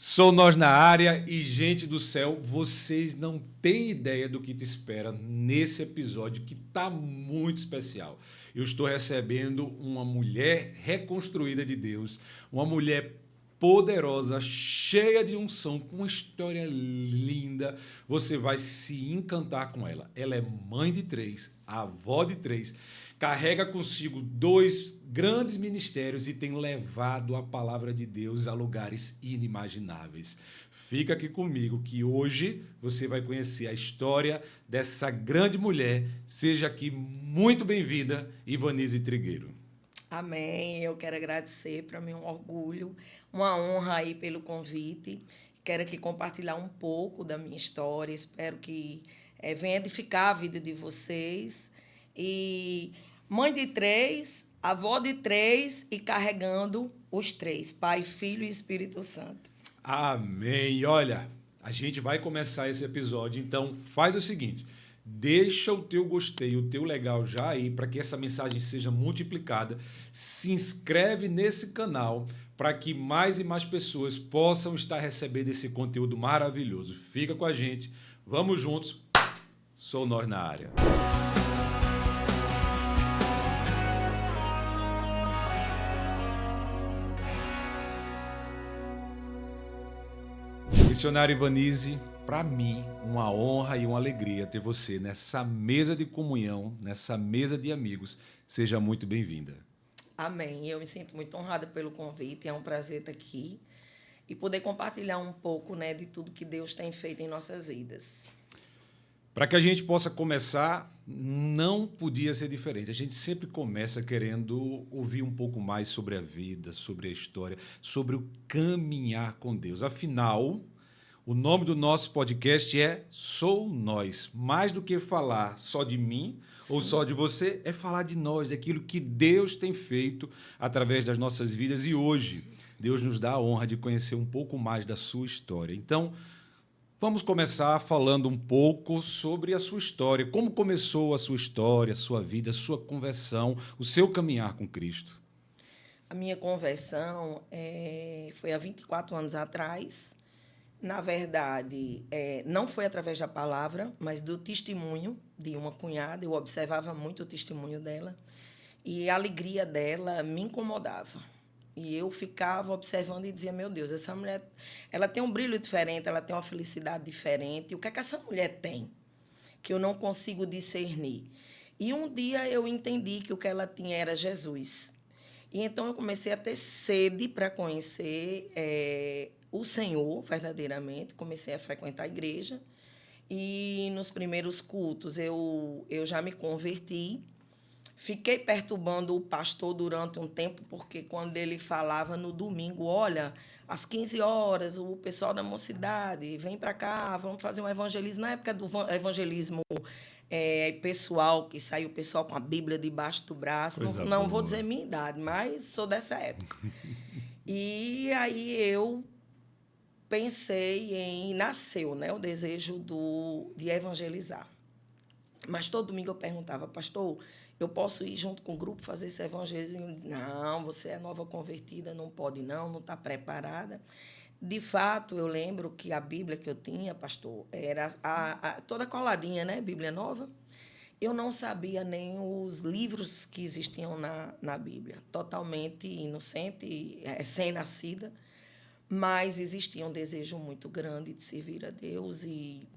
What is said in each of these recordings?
Sou Nós na área e, gente do céu, vocês não têm ideia do que te espera nesse episódio que tá muito especial. Eu estou recebendo uma mulher reconstruída de Deus, uma mulher poderosa, cheia de unção, com uma história linda. Você vai se encantar com ela. Ela é mãe de 3, avó de 3, carrega consigo 2 grandes ministérios e tem levado a palavra de Deus a lugares inimagináveis. Fica aqui comigo que hoje você vai conhecer a história dessa grande mulher. Seja aqui muito bem-vinda, Ivanise Trigueiro. Amém. Eu quero agradecer, para mim é um orgulho, uma honra aí pelo convite. Quero aqui compartilhar um pouco da minha história. Espero que venha edificar a vida de vocês. E mãe de 3, avó de 3 e carregando os 3, Pai, Filho e Espírito Santo. Amém. Olha, a gente vai começar esse episódio, então faz o seguinte, deixa o teu gostei, o teu legal já aí, para que essa mensagem seja multiplicada. Se inscreve nesse canal para que mais e mais pessoas possam estar recebendo esse conteúdo maravilhoso. Fica com a gente, vamos juntos. Sou Nós na área. Missionário Ivanise, para mim, uma honra e uma alegria ter você nessa mesa de comunhão, nessa mesa de amigos. Seja muito bem-vinda. Amém. Eu me sinto muito honrada pelo convite. É um prazer estar aqui e poder compartilhar um pouco, né, de tudo que Deus tem feito em nossas vidas. Para que a gente possa começar, não podia ser diferente. A gente sempre começa querendo ouvir um pouco mais sobre a vida, sobre a história, sobre o caminhar com Deus. Afinal, o nome do nosso podcast é Sou Nós. Mais do que falar só de mim ou só de você, é falar de nós, daquilo que Deus tem feito através das nossas vidas. E hoje, Deus nos dá a honra de conhecer um pouco mais da sua história. Então, vamos começar falando um pouco sobre a sua história. Como começou a sua história, a sua vida, a sua conversão, o seu caminhar com Cristo? A minha conversão foi há 24 anos atrás. Na verdade, não foi através da palavra, mas do testemunho de uma cunhada. Eu observava muito o testemunho dela e a alegria dela me incomodava. E eu ficava observando e dizia, meu Deus, essa mulher ela tem um brilho diferente, ela tem uma felicidade diferente. O que é que essa mulher tem que eu não consigo discernir? E um dia eu entendi que o que ela tinha era Jesus. E então eu comecei a ter sede para conhecer o Senhor, verdadeiramente. Comecei a frequentar a igreja. E nos primeiros cultos eu já me converti. Fiquei perturbando o pastor durante um tempo, porque quando ele falava no domingo, olha, às 15 horas, o pessoal da mocidade, vem para cá, vamos fazer um evangelismo. Na época do evangelismo pessoal, que saiu o pessoal com a Bíblia debaixo do braço. Não vou dizer minha idade, mas sou dessa época. E aí eu pensei em... Nasceu, né, o desejo de evangelizar. Mas todo domingo eu perguntava, pastor, eu posso ir junto com o grupo fazer esse evangelismo? Não, você é nova convertida, não pode não está preparada. De fato, eu lembro que a Bíblia que eu tinha, pastor, era toda coladinha, né? Bíblia nova. Eu não sabia nem os livros que existiam na Bíblia. Totalmente inocente, recém-nascida. Mas existia um desejo muito grande de servir a Deus. E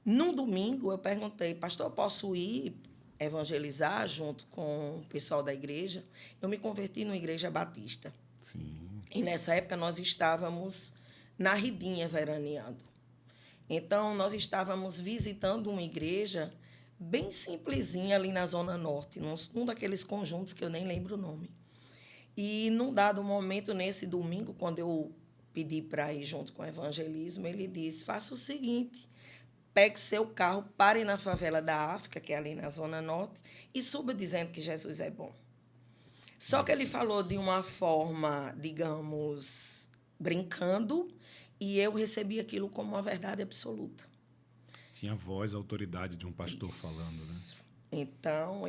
num domingo eu perguntei, pastor, eu posso ir evangelizar junto com o pessoal da igreja? Eu me converti numa igreja batista. Sim. E nessa época nós estávamos na Ridinha veraneando. Então nós estávamos visitando uma igreja bem simplesinha ali na Zona Norte, num daqueles conjuntos que eu nem lembro o nome. E num dado momento, nesse domingo, quando eu pedi para ir junto com o evangelismo, ele disse, faça o seguinte, pegue seu carro, pare na favela da África, que é ali na Zona Norte, e suba dizendo que Jesus é bom. Só que ele falou de uma forma, digamos, brincando, e eu recebi aquilo como uma verdade absoluta. Tinha a voz, a autoridade de um pastor falando, né? Então,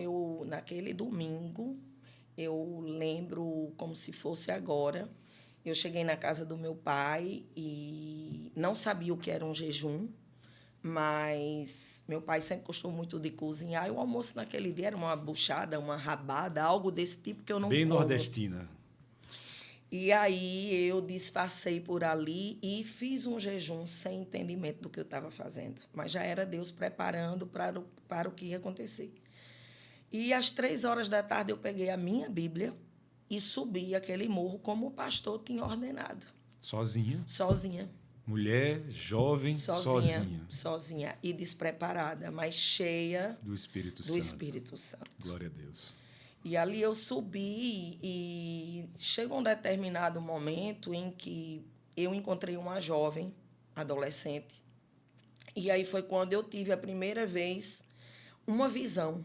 naquele domingo, eu lembro como se fosse agora, Eu cheguei na casa do meu pai e não sabia o que era um jejum, mas meu pai sempre gostou muito de cozinhar. E o almoço naquele dia era uma buchada, uma rabada, algo desse tipo que eu não Bem como. nordestina. E aí eu disfarcei por ali e fiz um jejum sem entendimento do que eu estava fazendo. Mas já era Deus preparando para o que ia acontecer. E às 3 horas da tarde eu peguei a minha Bíblia e subi aquele morro como o pastor tinha ordenado. Sozinha? Sozinha. Mulher, jovem, Sozinha e despreparada, mas cheia do Espírito do Santo. Espírito Santo. Glória a Deus. E ali eu subi e chegou um determinado momento em que eu encontrei uma jovem, adolescente. E aí foi quando eu tive a primeira vez uma visão.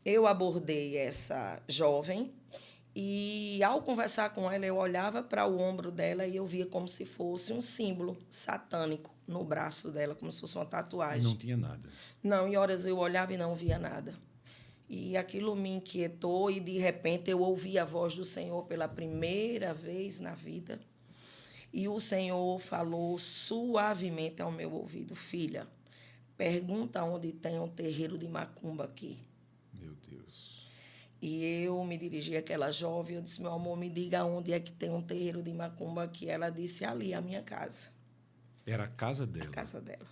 Eu abordei essa jovem e, ao conversar com ela, eu olhava para o ombro dela e eu via como se fosse um símbolo satânico no braço dela, como se fosse uma tatuagem. Não tinha nada. Não, em horas eu olhava e não via nada. E aquilo me inquietou e, de repente, eu ouvi a voz do Senhor pela primeira vez na vida. E o Senhor falou suavemente ao meu ouvido: filha, pergunta onde tem um terreiro de macumba aqui. Meu Deus. E eu me dirigi àquela jovem, eu disse: meu amor, me diga onde é que tem um terreiro de macumba aqui. Ela disse: ali, a minha casa. Era a casa dela? A casa dela.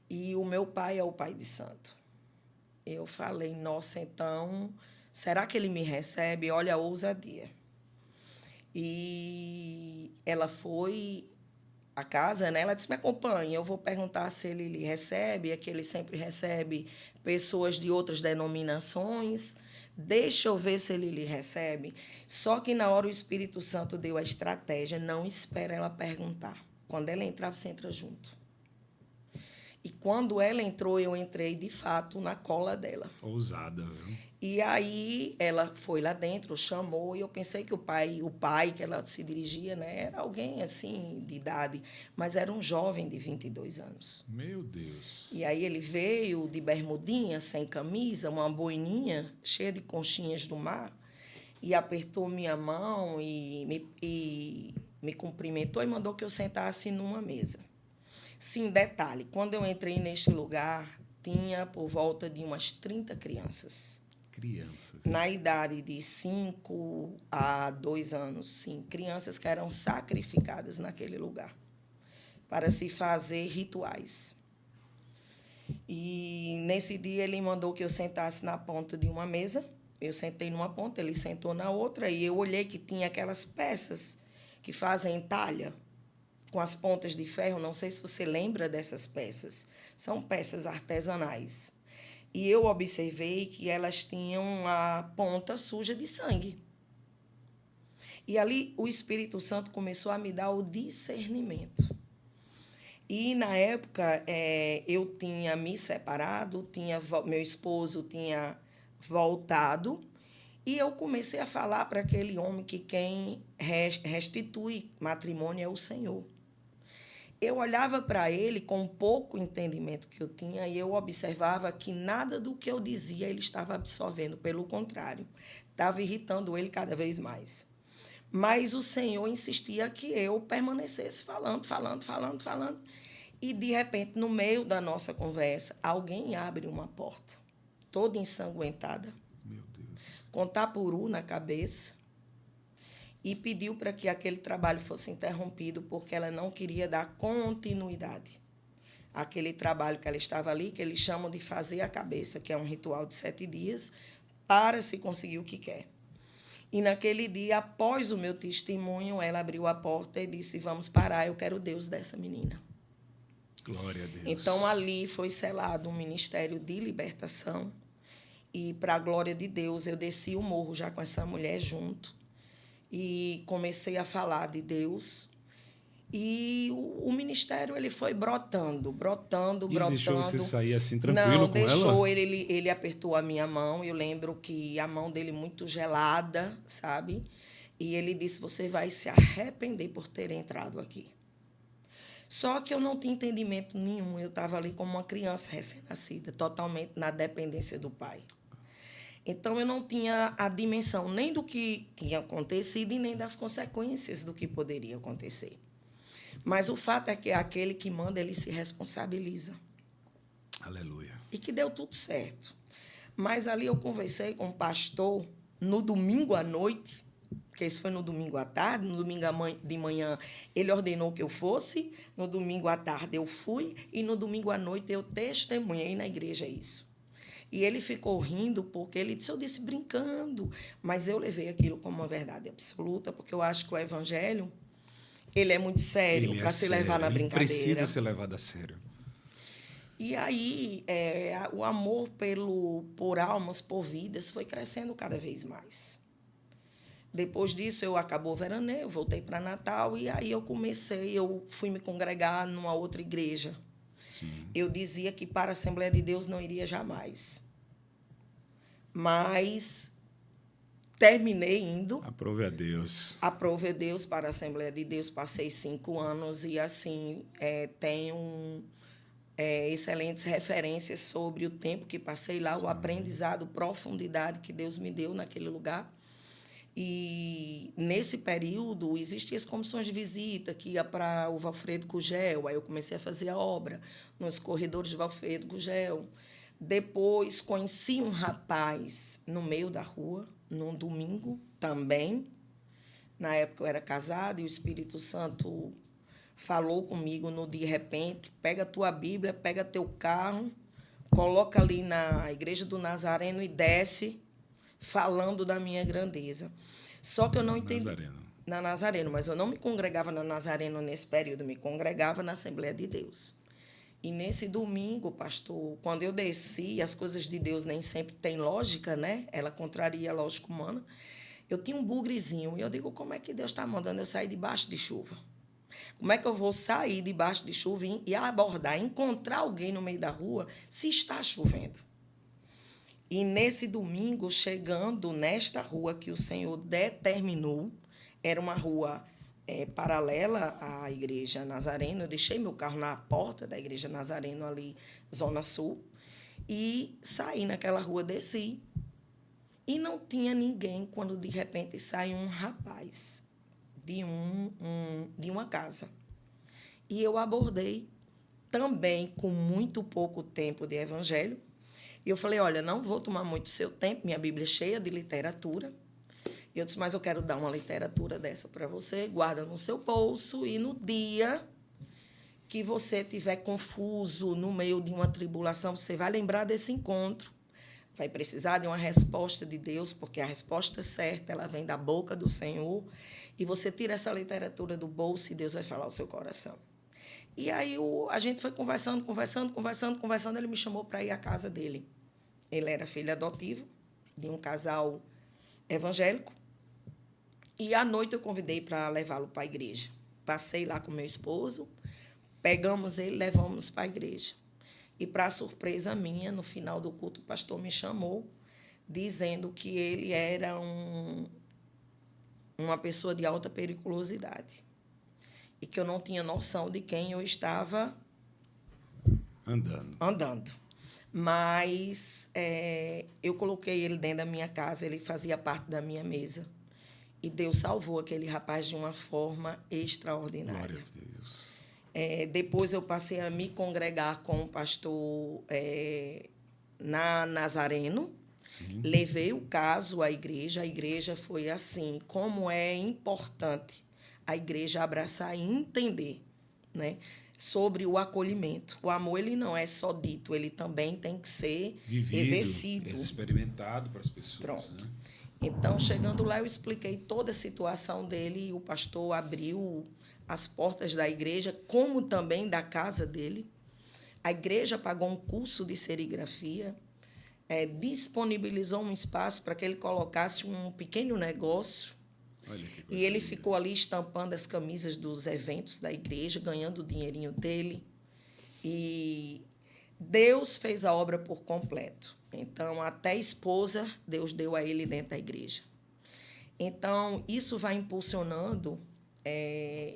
E o meu pai é o pai de santo. Eu falei: nossa, então, será que ele me recebe? Olha a ousadia. E ela foi à casa, né? Ela disse: me acompanhe, eu vou perguntar se ele lhe recebe, é que ele sempre recebe pessoas de outras denominações, deixa eu ver se ele lhe recebe. Só que na hora o Espírito Santo deu a estratégia: não espera ela perguntar. Quando ela entrar, você entra junto. E quando ela entrou, eu entrei, de fato, na cola dela. Ousada, viu? E aí ela foi lá dentro, chamou, e eu pensei que o pai que ela se dirigia, né, era alguém assim de idade, mas era um jovem de 22 anos. Meu Deus. E aí ele veio de bermudinha, sem camisa, uma boininha cheia de conchinhas do mar, e apertou minha mão e me cumprimentou e mandou que eu sentasse numa mesa. Sim, detalhe, quando eu entrei neste lugar, tinha por volta de umas 30 crianças. Crianças. Na idade de 5 a 2 anos, sim. Crianças que eram sacrificadas naquele lugar para se fazer rituais. E nesse dia ele mandou que eu sentasse na ponta de uma mesa. Eu sentei numa ponta, ele sentou na outra, e eu olhei que tinha aquelas peças que fazem entalha com as pontas de ferro. Não sei se você lembra dessas peças. São peças artesanais. E eu observei que elas tinham a ponta suja de sangue. E ali o Espírito Santo começou a me dar o discernimento. E, na época, eu tinha me separado, meu esposo tinha voltado, e eu comecei a falar para aquele homem que quem restitui matrimônio é o Senhor. Eu olhava para ele com pouco entendimento que eu tinha e eu observava que nada do que eu dizia ele estava absorvendo. Pelo contrário, estava irritando ele cada vez mais. Mas o Senhor insistia que eu permanecesse falando. E, de repente, no meio da nossa conversa, alguém abre uma porta, toda ensanguentada, Meu Deus. com tapuru na cabeça, e pediu para que aquele trabalho fosse interrompido, porque ela não queria dar continuidade àquele trabalho que ela estava ali, que eles chamam de fazer a cabeça, que é um ritual de 7 dias, para se conseguir o que quer. E naquele dia, após o meu testemunho, ela abriu a porta e disse: vamos parar, eu quero o Deus dessa menina. Glória a Deus. Então, ali foi selado um ministério de libertação, e, para a glória de Deus, eu desci o morro já com essa mulher junto, e comecei a falar de Deus. E o ministério ele foi brotando. E ele deixou você sair assim tranquilo Não, com deixou, ela? ele apertou a minha mão. Eu lembro que a mão dele muito gelada, sabe? E ele disse: você vai se arrepender por ter entrado aqui. Só que eu não tinha entendimento nenhum. Eu estava ali como uma criança recém-nascida, totalmente na dependência do pai. Então, eu não tinha a dimensão nem do que tinha acontecido e nem das consequências do que poderia acontecer. Mas o fato é que aquele que manda, ele se responsabiliza. Aleluia. E que deu tudo certo. Mas ali eu conversei com o pastor no domingo à noite, porque isso foi no domingo à tarde, no domingo de manhã ele ordenou que eu fosse, no domingo à tarde eu fui e no domingo à noite eu testemunhei na igreja isso. E ele ficou rindo porque ele disse, eu disse brincando, mas eu levei aquilo como uma verdade absoluta, porque eu acho que o evangelho, ele é muito sério para se levar na brincadeira. Precisa ser levado a sério. E aí, o amor por almas, por vidas, foi crescendo cada vez mais. Depois disso, eu acabou o veraneio, voltei para Natal, e aí eu fui me congregar numa outra igreja. Sim. Eu dizia que para a Assembleia de Deus não iria jamais. Mas terminei indo. Aprove a Deus. Aprove a Deus para a Assembleia de Deus. Passei 5 anos e, assim, tenho excelentes referências sobre o tempo que passei lá, sim, o aprendizado, profundidade que Deus me deu naquele lugar. E, nesse período, existiam as comissões de visita, que ia para o Valfredo Gugel. Aí eu comecei a fazer a obra nos corredores de Valfredo Gugel. Depois, conheci um rapaz no meio da rua, num domingo também. Na época, eu era casada e o Espírito Santo falou comigo no de repente, pega a tua Bíblia, pega teu carro, coloca ali na Igreja do Nazareno e desce, falando da minha grandeza. Só que eu não entendi. Na Nazareno, mas eu não me congregava na Nazareno nesse período, me congregava na Assembleia de Deus. E nesse domingo, pastor, quando eu desci, as coisas de Deus nem sempre têm lógica, né? Ela contraria a lógica humana. Eu tinha um bugrezinho e eu digo, como é que Deus está mandando eu sair debaixo de chuva? Como é que eu vou sair debaixo de chuva e abordar, encontrar alguém no meio da rua se está chovendo? E nesse domingo, chegando nesta rua que o Senhor determinou, era uma rua paralela à Igreja Nazareno, eu deixei meu carro na porta da Igreja Nazareno, ali, Zona Sul, e saí naquela rua, desci, e não tinha ninguém quando, de repente, sai um rapaz de uma casa. E eu abordei também com muito pouco tempo de evangelho. E eu falei, olha, não vou tomar muito seu tempo, minha Bíblia é cheia de literatura. E eu disse, mas eu quero dar uma literatura dessa para você, guarda no seu bolso e no dia que você estiver confuso no meio de uma tribulação, você vai lembrar desse encontro. Vai precisar de uma resposta de Deus, porque a resposta certa ela vem da boca do Senhor. E você tira essa literatura do bolso e Deus vai falar ao seu coração. E aí a gente foi conversando. Ele me chamou para ir à casa dele. Ele era filho adotivo de um casal evangélico. E à noite eu convidei para levá-lo para a igreja. Passei lá com meu esposo, pegamos ele, levamos para a igreja. E, para surpresa minha, no final do culto, o pastor me chamou, dizendo que ele era uma pessoa de alta periculosidade. E que eu não tinha noção de quem eu estava andando. Mas eu coloquei ele dentro da minha casa, ele fazia parte da minha mesa. E Deus salvou aquele rapaz de uma forma extraordinária. Glória a Deus. Depois eu passei a me congregar com o pastor na Nazareno. Sim. Levei o caso à igreja. A igreja foi assim, como é importante a igreja abraçar e entender, né, sobre o acolhimento. O amor ele não é só dito, ele também tem que ser vivido, exercido. Experimentado para as pessoas. Pronto. Né? Então, chegando lá, eu expliquei toda a situação dele e o pastor abriu as portas da igreja, como também da casa dele. A igreja pagou um curso de serigrafia, disponibilizou um espaço para que ele colocasse um pequeno negócio. E ele ficou ali estampando as camisas dos eventos da igreja, ganhando o dinheirinho dele. E Deus fez a obra por completo. Então, até a esposa, Deus deu a ele dentro da igreja. Então, isso vai impulsionando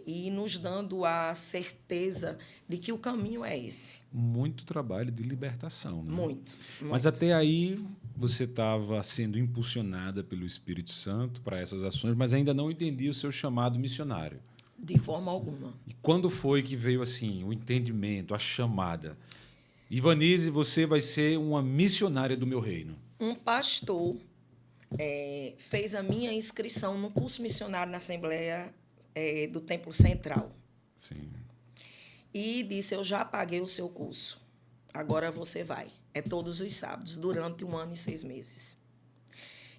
e nos dando a certeza de que o caminho é esse. Muito trabalho de libertação. Né? Muito. Mas até aí, você estava sendo impulsionada pelo Espírito Santo para essas ações, mas ainda não entendia o seu chamado missionário. De forma alguma. E quando foi que veio assim o entendimento, a chamada? Ivanise, você vai ser uma missionária do meu reino. Um pastor fez a minha inscrição no curso missionário na Assembleia do Templo Central. Sim. E disse, eu já paguei o seu curso. Agora você vai. É todos os sábados, durante 1 ano e 6 meses.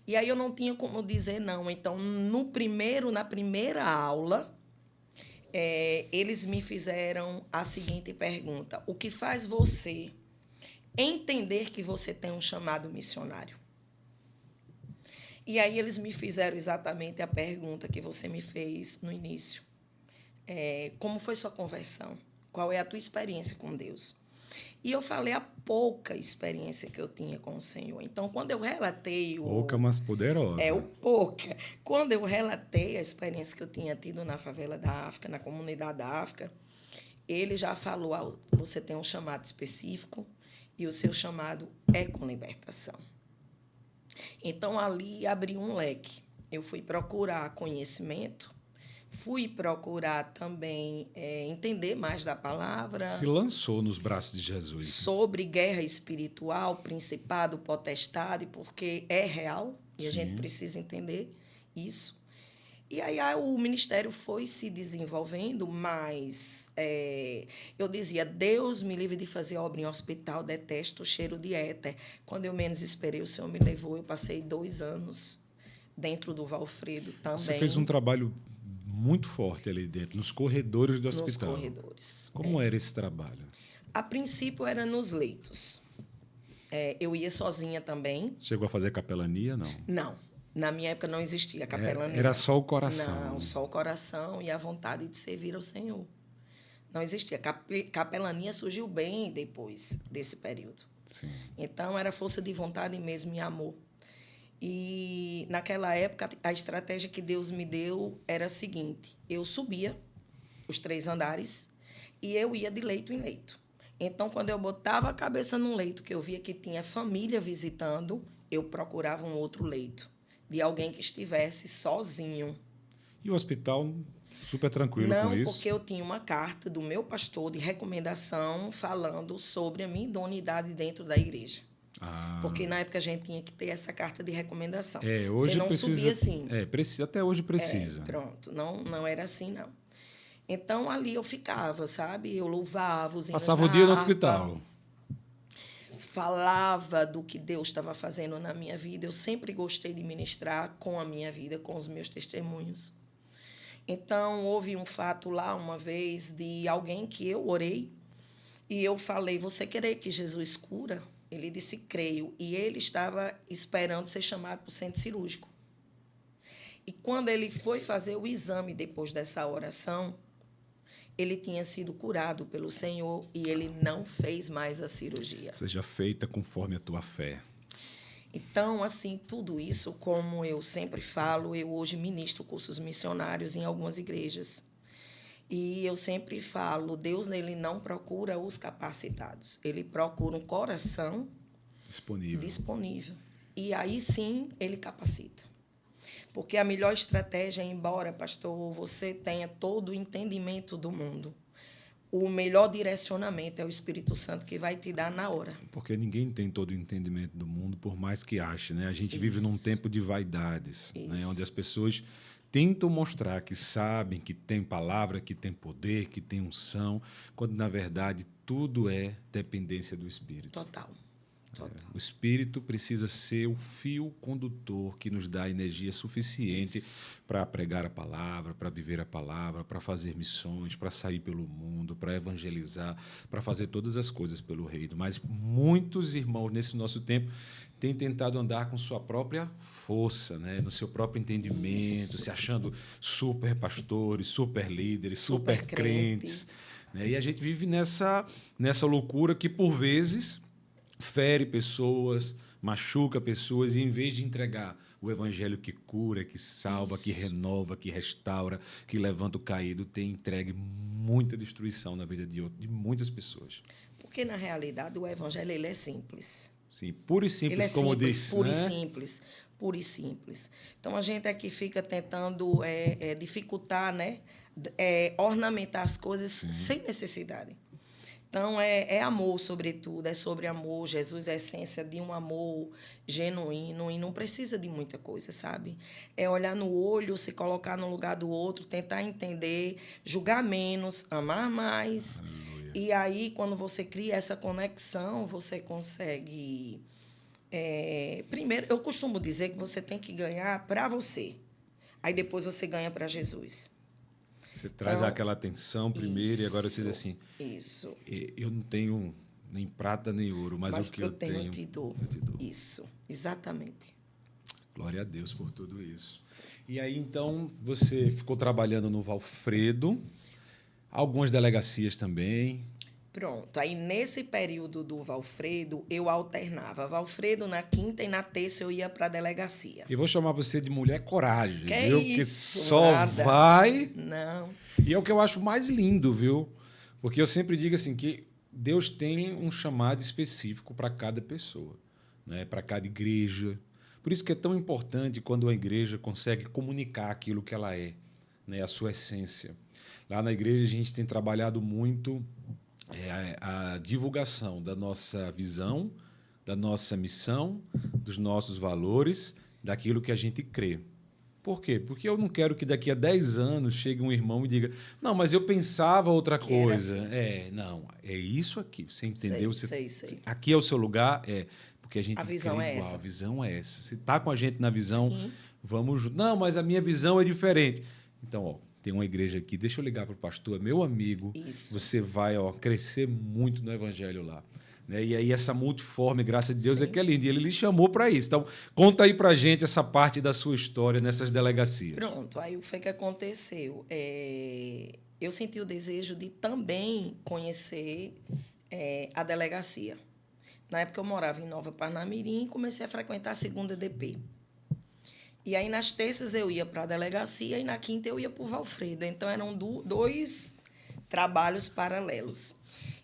E aí eu não tinha como dizer não. Então, na primeira aula, eles me fizeram a seguinte pergunta. O que faz você entender que você tem um chamado missionário? E aí eles me fizeram exatamente a pergunta que você me fez no início. Como foi sua conversão? Qual é a tua experiência com Deus? E eu falei a pouca experiência que eu tinha com o Senhor. Então, quando eu relatei... Pouca, mas poderosa. Pouca. Quando eu relatei a experiência que eu tinha tido na favela da África, na comunidade da África, ele já falou, você tem um chamado específico e o seu chamado é com libertação. Então, ali abriu um leque. Eu fui procurar conhecimento, fui procurar também entender mais da palavra. Se lançou nos braços de Jesus. Sobre guerra espiritual, principado, potestade, porque é real e Sim. A gente precisa entender isso. E aí o ministério foi se desenvolvendo, mas eu dizia, Deus me livre de fazer obra em hospital, detesto o cheiro de éter. Quando eu menos esperei, o Senhor me levou, eu passei 2 anos dentro do Valfredo também. Você fez um trabalho muito forte ali dentro, nos corredores do hospital. Nos corredores. Como era esse trabalho? A princípio era nos leitos. Eu ia sozinha também. Chegou a fazer capelania, não? Não. Na minha época não existia capelania. Era só o coração. Não, só o coração e a vontade de servir ao Senhor. Não existia. Capelania surgiu bem depois desse período. Sim. Então, era força de vontade mesmo e amor. E, naquela época, a estratégia que Deus me deu era a seguinte. Eu subia os 3 andares e eu ia de leito em leito. Então, quando eu botava a cabeça num leito que eu via que tinha família visitando, eu procurava um outro leito, de alguém que estivesse sozinho. E o hospital super tranquilo com isso? Não, porque eu tinha uma carta do meu pastor de recomendação falando sobre a minha idoneidade dentro da igreja. Porque na época a gente tinha que ter essa carta de recomendação. Hoje você não precisa, subia assim. Precisa, até hoje precisa. Pronto, não era assim, não. Então, ali eu ficava, sabe? Eu louvava os hinos Passava o dia no hospital. Falava do que Deus estava fazendo na minha vida. Eu sempre gostei de ministrar com a minha vida, com os meus testemunhos. Então, houve um fato lá, uma vez, de alguém que eu orei e eu falei, você crê que Jesus cura? Ele disse, creio. E ele estava esperando ser chamado para o centro cirúrgico. E quando ele foi fazer o exame depois dessa oração, ele tinha sido curado pelo Senhor e ele não fez mais a cirurgia. Seja feita conforme a tua fé. Então, assim, tudo isso, como eu sempre falo, eu hoje ministro cursos missionários em algumas igrejas. E eu sempre falo, Deus ele não procura os capacitados, ele procura um coração disponível. E aí sim ele capacita. Porque a melhor estratégia, embora, pastor, você tenha todo o entendimento do mundo, o melhor direcionamento é o Espírito Santo que vai te dar na hora. Porque ninguém tem todo o entendimento do mundo, por mais que ache, né? A gente vive num tempo de vaidades, né? Onde as pessoas tentam mostrar que sabem, que tem palavra, que tem poder, que tem unção, quando, na verdade, tudo é dependência do Espírito. Total. O Espírito precisa ser o fio condutor que nos dá energia suficiente para pregar a palavra, para viver a palavra, para fazer missões, para sair pelo mundo, para evangelizar, para fazer todas as coisas pelo reino. Mas muitos irmãos, nesse nosso tempo, têm tentado andar com sua própria força, né? No seu próprio entendimento, se achando super pastores, super líderes, super crentes. Né? E a gente vive nessa loucura que, por vezes, fere pessoas, machuca pessoas, e em vez de entregar o evangelho que cura, que salva, que renova, que restaura, que levanta o caído, tem entregue muita destruição na vida de muitas pessoas. Porque, na realidade, o evangelho ele é simples. Sim, puro e simples, Ele é como simples, disse, puro né? e simples, puro e simples. Então, a gente aqui fica tentando dificultar, né? Ornamentar as coisas sem necessidade. Então, é amor, sobretudo, é sobre amor. Jesus é a essência de um amor genuíno e não precisa de muita coisa, sabe? É olhar no olho, se colocar no lugar do outro, tentar entender, julgar menos, amar mais. Aleluia. E aí, quando você cria essa conexão, você consegue. Primeiro, eu costumo dizer que você tem que ganhar para você. Aí depois você ganha para Jesus. Você traz Então, aquela atenção primeiro e agora você diz assim, Isso. eu não tenho nem prata nem ouro, mas Mas o que eu tenho, eu te dou. eu te dou. Isso, exatamente. Glória a Deus por tudo isso. E aí, então, você ficou trabalhando no Valfredo, algumas delegacias também. Pronto. Aí, nesse período do Valfredo, eu alternava. Valfredo, na quinta e na terça, eu ia para a delegacia. E vou chamar você de mulher coragem, Que viu? isso, Porque só nada. vai. Não. E é o que eu acho mais lindo, viu? Porque eu sempre digo assim que Deus tem um chamado específico para cada pessoa, né? Para cada igreja. Por isso que é tão importante quando a igreja consegue comunicar aquilo que ela é, né? A sua essência. Lá na igreja a gente tem trabalhado muito a divulgação da nossa visão, da nossa missão, dos nossos valores, daquilo que a gente crê. Por quê? Porque eu não quero que daqui a 10 anos chegue um irmão e diga não, mas eu pensava outra Que era coisa. assim. Não, é isso aqui. Você entendeu? Sei. Aqui é o seu lugar? Porque a gente A visão crê é igual. essa. A visão é essa. Você está com a gente na visão, Sim. vamos junto. Não, mas a minha visão é diferente. Então, ó, tem uma igreja aqui, deixa eu ligar para o pastor, é meu amigo. Isso. Você vai crescer muito no evangelho lá. Né? E aí essa multiforme, graças a Deus, é que é linda. E ele lhe chamou para isso. Então, conta aí para a gente essa parte da sua história nessas delegacias. Pronto. Aí o que foi que aconteceu? Eu senti o desejo de também conhecer a delegacia. Na época eu morava em Nova Parnamirim e comecei a frequentar a segunda DP. E aí nas terças eu ia para a delegacia e na quinta eu ia para o Valfredo. Então eram dois trabalhos paralelos.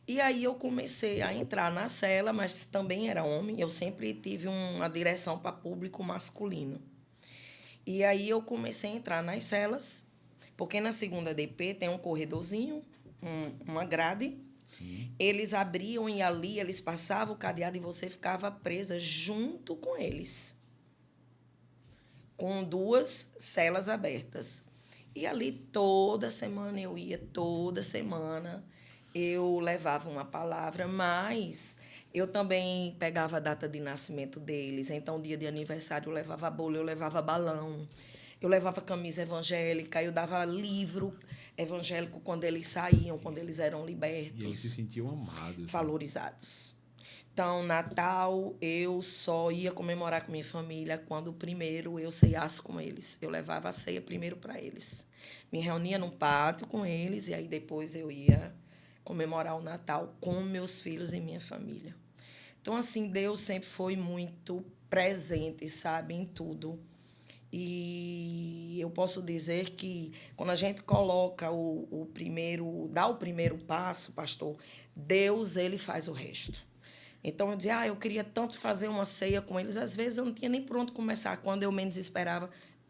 E aí eu comecei a entrar na cela, mas também era homem. Eu sempre tive uma direção para público masculino. E aí eu comecei a entrar nas celas, porque na segunda DP tem um corredorzinho, uma grade. Sim. Eles abriam e ali eles passavam o cadeado e você ficava presa junto com eles, com 2 celas abertas. E ali toda semana eu ia, toda semana eu levava uma palavra, mas eu também pegava a data de nascimento deles. Então, dia de aniversário, eu levava bolo, eu levava balão, eu levava camisa evangélica, eu dava livro evangélico quando eles saíam, quando eles eram libertos. E eles se sentiam amados. Valorizados. Então, Natal, eu só ia comemorar com minha família quando primeiro eu ceiasse com eles. Eu levava a ceia primeiro para eles. Me reunia num pátio com eles e aí depois eu ia comemorar o Natal com meus filhos e minha família. Então, assim, Deus sempre foi muito presente, sabe, em tudo. E eu posso dizer que quando a gente coloca dá o primeiro passo, pastor, Deus, ele faz o resto. Então, eu dizia, eu queria tanto fazer uma ceia com eles. Às vezes, eu não tinha nem por onde começar. Quando eu menos esperava,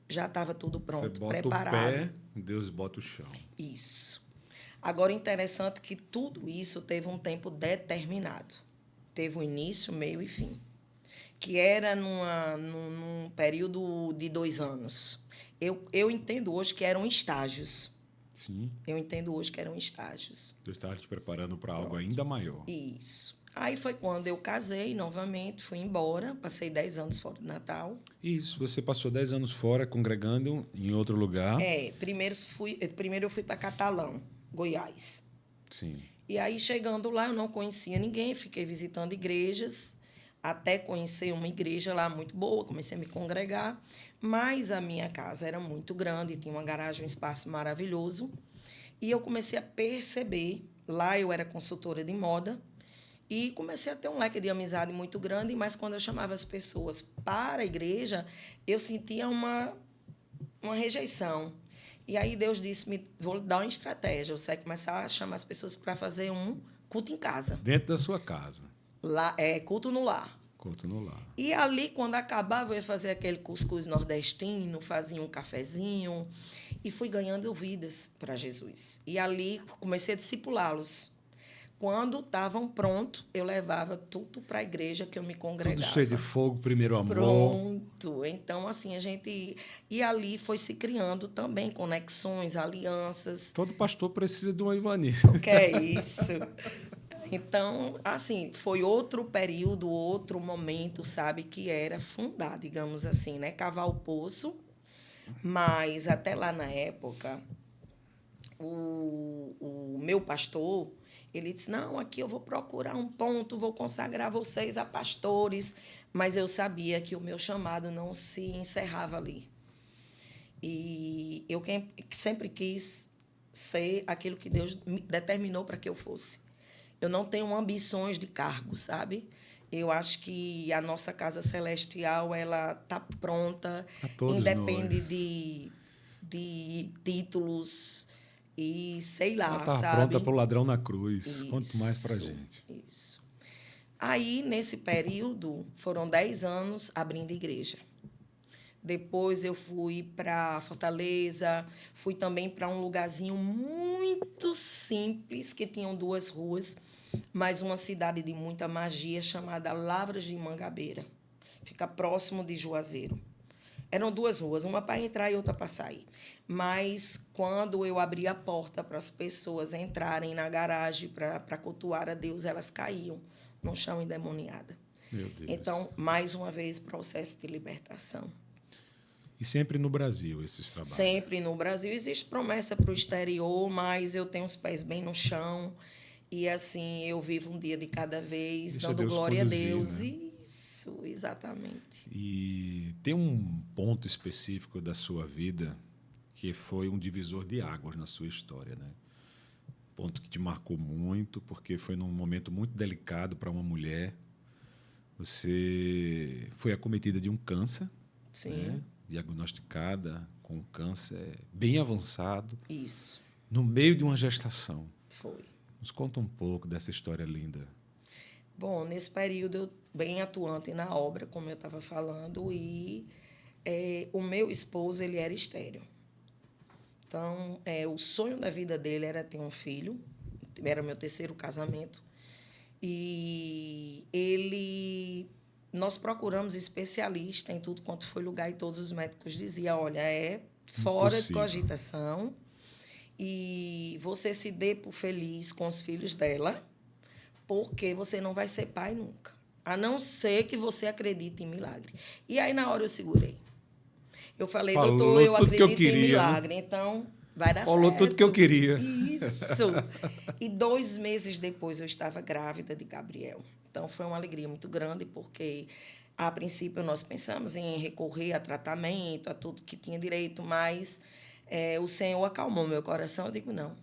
já estava tudo pronto, Você bota preparado. o pé, Deus bota o chão. Isso. Agora, interessante que tudo isso teve um tempo determinado. Teve um início, meio e fim. Que era num período de 2 anos. Eu entendo hoje que eram estágios. Sim. Eu entendo hoje que eram estágios. Deus estava te preparando para algo ainda maior. Isso. Aí foi quando eu casei novamente, fui embora, passei 10 anos fora do Natal. Isso, você passou 10 anos fora, congregando em outro lugar. Primeiro eu fui para Catalão, Goiás. Sim. E aí, chegando lá, eu não conhecia ninguém, fiquei visitando igrejas, até conhecer uma igreja lá muito boa, comecei a me congregar, mas a minha casa era muito grande, tinha uma garagem, um espaço maravilhoso, e eu comecei a perceber, lá eu era consultora de moda, e comecei a ter um leque de amizade muito grande, mas quando eu chamava as pessoas para a igreja, eu sentia uma rejeição. E aí Deus disse, vou dar uma estratégia, você vai começar a chamar as pessoas para fazer um culto em casa. Dentro da sua casa. Lá, culto no lar. Continuou lá. E ali, quando acabava, eu ia fazer aquele cuscuz nordestino, fazia um cafezinho e fui ganhando vidas para Jesus. E ali comecei a discipulá-los. Quando estavam prontos, eu levava tudo para a igreja que eu me congregava. Tudo cheio de fogo, primeiro amor. Pronto. Então, assim, a gente... E ali foi se criando também conexões, alianças. Todo pastor precisa de uma Ivani. O que é isso? Então, assim, foi outro período, outro momento, sabe, que era fundar, digamos assim, né? Cavar o poço, mas até lá na época, o meu pastor, ele disse, não, aqui eu vou procurar um ponto, vou consagrar vocês a pastores, mas eu sabia que o meu chamado não se encerrava ali. E eu sempre quis ser aquilo que Deus determinou para que eu fosse. Eu não tenho ambições de cargo, sabe? Eu acho que a nossa casa celestial, ela está pronta, independe de títulos e sei lá, ela tá sabe? Pronta para o ladrão na cruz. Isso, quanto mais para a gente. Isso. Aí, nesse período, foram 10 anos abrindo igreja. Depois eu fui para Fortaleza, fui também para um lugarzinho muito simples, que tinham 2 ruas, mas uma cidade de muita magia, chamada Lavras de Mangabeira. Fica próximo de Juazeiro. Eram 2 ruas, uma para entrar e outra para sair. Mas, quando eu abri a porta para as pessoas entrarem na garagem para cultuar a Deus, elas caíam no chão endemoniada. Meu Deus. Então, mais uma vez, processo de libertação. E sempre no Brasil, esses trabalhos? Sempre no Brasil. Existe promessa para o exterior, mas eu tenho os pés bem no chão. E, assim, eu vivo um dia de cada vez, Deixa dando Deus glória conduzir, a Deus. né? Isso, exatamente. E tem um ponto específico da sua vida que foi um divisor de águas na sua história, né? Ponto que te marcou muito, porque foi num momento muito delicado para uma mulher. Você foi acometida de um câncer, Sim. né? Diagnosticada com um câncer bem avançado. Isso. No meio de uma gestação. Foi. Nos conta um pouco dessa história linda. Bom, nesse período eu bem atuante na obra, como eu estava falando, e o meu esposo, ele era estéril. Então, o sonho da vida dele era ter um filho, era meu 3º casamento, e nós procuramos especialista em tudo quanto foi lugar, e todos os médicos diziam, olha, é fora de cogitação, e você se dê por feliz com os filhos dela, porque você não vai ser pai nunca, a não ser que você acredite em milagre. E aí, na hora, eu segurei. Eu falei, doutor, eu acredito em milagre, então vai dar certo. Falou tudo que eu queria. Isso. E 2 meses depois eu estava grávida de Gabriel. Então foi uma alegria muito grande, porque a princípio nós pensamos em recorrer a tratamento, a tudo que tinha direito, mas o Senhor acalmou meu coração. Eu digo, não.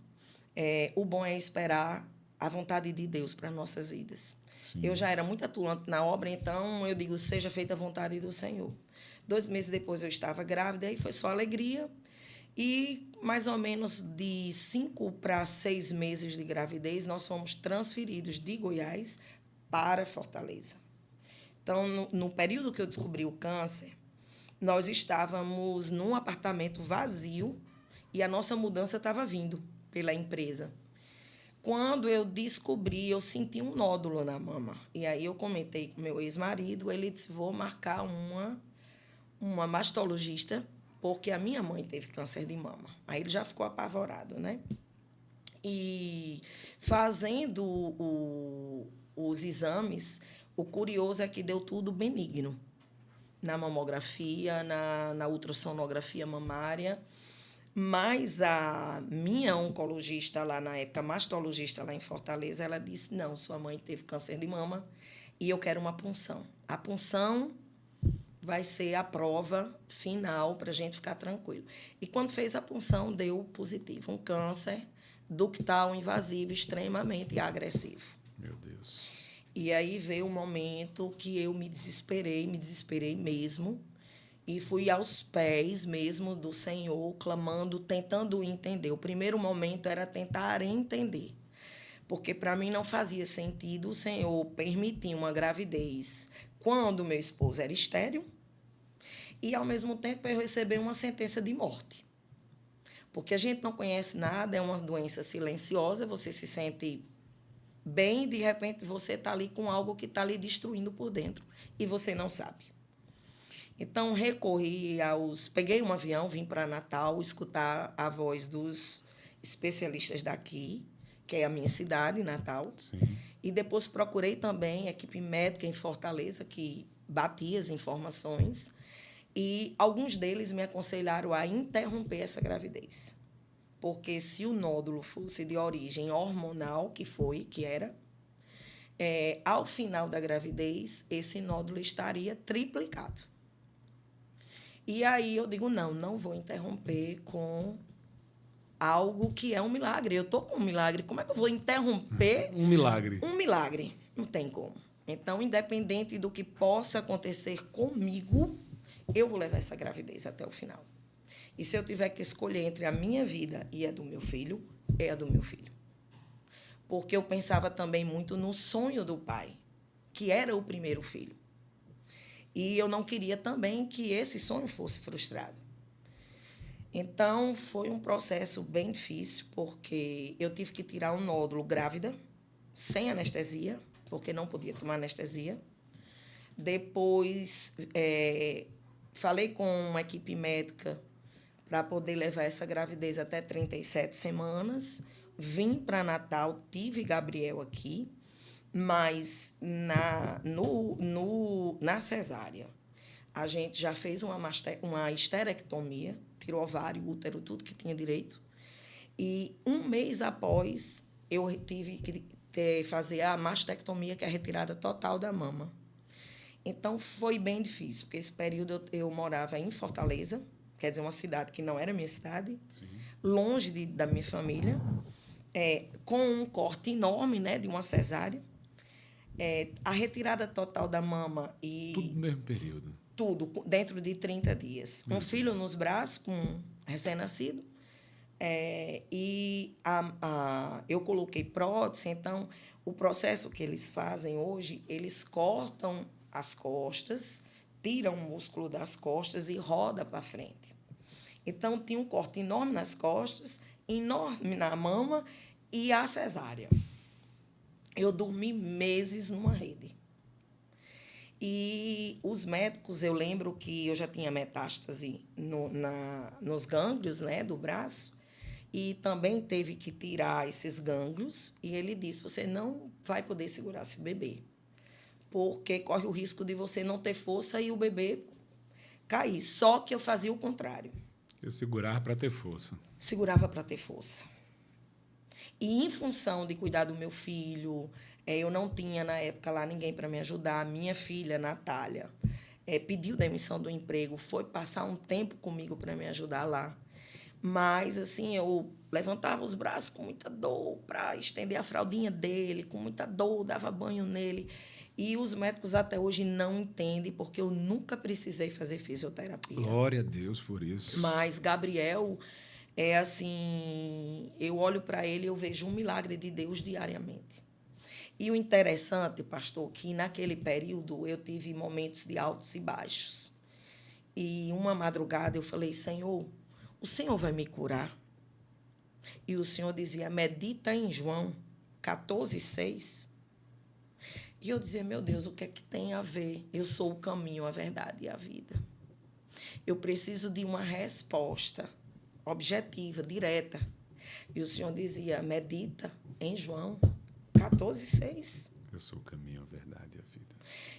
O bom é esperar a vontade de Deus para as nossas vidas. Sim. Eu já era muito atuante na obra, então eu digo, seja feita a vontade do Senhor. 2 meses depois eu estava grávida e foi só alegria. E mais ou menos de 5 para 6 meses de gravidez, nós fomos transferidos de Goiás para Fortaleza. Então, no período que eu descobri o câncer, nós estávamos num apartamento vazio e a nossa mudança estava vindo pela empresa. Quando eu descobri, eu senti um nódulo na mama. E aí eu comentei com meu ex-marido, ele disse, vou marcar uma mastologista, porque a minha mãe teve câncer de mama. Aí ele já ficou apavorado, né? E fazendo os exames, o curioso é que deu tudo benigno. Na mamografia, na ultrassonografia mamária. Mas a minha oncologista lá na época, mastologista lá em Fortaleza, ela disse, não, sua mãe teve câncer de mama e eu quero uma punção. A punção vai ser a prova final para a gente ficar tranquilo. E quando fez a punção, deu positivo. Um câncer ductal invasivo extremamente agressivo. Meu Deus. E aí veio o momento que eu me desesperei mesmo, e fui aos pés mesmo do Senhor, clamando, tentando entender. O primeiro momento era tentar entender, porque para mim não fazia sentido o Senhor permitir uma gravidez quando meu esposo era estéril e, ao mesmo tempo, eu recebi uma sentença de morte. Porque a gente não conhece nada, é uma doença silenciosa, você se sente bem e, de repente, você está ali com algo que está lhe destruindo por dentro e você não sabe. Então, peguei um avião, vim para Natal escutar a voz dos especialistas daqui, que é a minha cidade, Natal. Sim. E depois procurei também a equipe médica em Fortaleza, que batia as informações. E alguns deles me aconselharam a interromper essa gravidez. Porque se o nódulo fosse de origem hormonal, que era, ao final da gravidez, esse nódulo estaria triplicado. E aí eu digo, não vou interromper com algo que é um milagre. Eu estou com um milagre, como é que eu vou interromper Um milagre. um milagre? Não tem como. Então, independente do que possa acontecer comigo, eu vou levar essa gravidez até o final. E se eu tiver que escolher entre a minha vida e a do meu filho, é a do meu filho. Porque eu pensava também muito no sonho do pai, que era o primeiro filho. E eu não queria também que esse sonho fosse frustrado. Então, foi um processo bem difícil, porque eu tive que tirar um nódulo grávida, sem anestesia, porque não podia tomar anestesia. Depois, falei com uma equipe médica para poder levar essa gravidez até 37 semanas. Vim para Natal, tive Gabriel aqui, mas na cesárea, a gente já fez uma histerectomia, tirou ovário, útero, tudo que tinha direito. E 1 mês após, eu tive que fazer a mastectomia, que é a retirada total da mama. Então, foi bem difícil, porque esse período eu morava em Fortaleza, quer dizer, uma cidade que não era minha cidade, sim, longe da minha família, com um corte enorme, né, de uma cesárea. A retirada total da mama e... Tudo no mesmo período. Tudo, dentro de 30 dias. Um filho nos braços, com um recém-nascido. Eu coloquei prótese, então, o processo que eles fazem hoje, eles cortam as costas, tiram o músculo das costas e roda para frente. Então, tinha um corte enorme nas costas, enorme na mama e a cesárea. Eu dormi meses numa rede. E os médicos, eu lembro que eu já tinha metástase nos gânglios, né, do braço, e também teve que tirar esses gânglios, e ele disse, você não vai poder segurar seu bebê, porque corre o risco de você não ter força e o bebê cair. Só que eu fazia o contrário. Eu segurava para ter força. Segurava para ter força. E, em função de cuidar do meu filho, eu não tinha, na época, lá ninguém para me ajudar. Minha filha, Natália, pediu demissão do emprego, foi passar um tempo comigo para me ajudar lá. Mas, assim, eu levantava os braços com muita dor para estender a fraldinha dele, com muita dor, dava banho nele. E os médicos até hoje não entendem, porque eu nunca precisei fazer fisioterapia. Glória a Deus por isso. Mas Gabriel... assim, eu olho para ele e eu vejo um milagre de Deus diariamente. E o interessante, pastor, que naquele período eu tive momentos de altos e baixos. E uma madrugada eu falei, Senhor, o Senhor vai me curar? E o Senhor dizia, medita em João 14:6. E eu dizia, meu Deus, o que é que tem a ver? Eu sou o caminho, a verdade e a vida. Eu preciso de uma resposta objetiva, direta. E o Senhor dizia, medita em João 14:6. Eu sou o caminho, a verdade e a vida.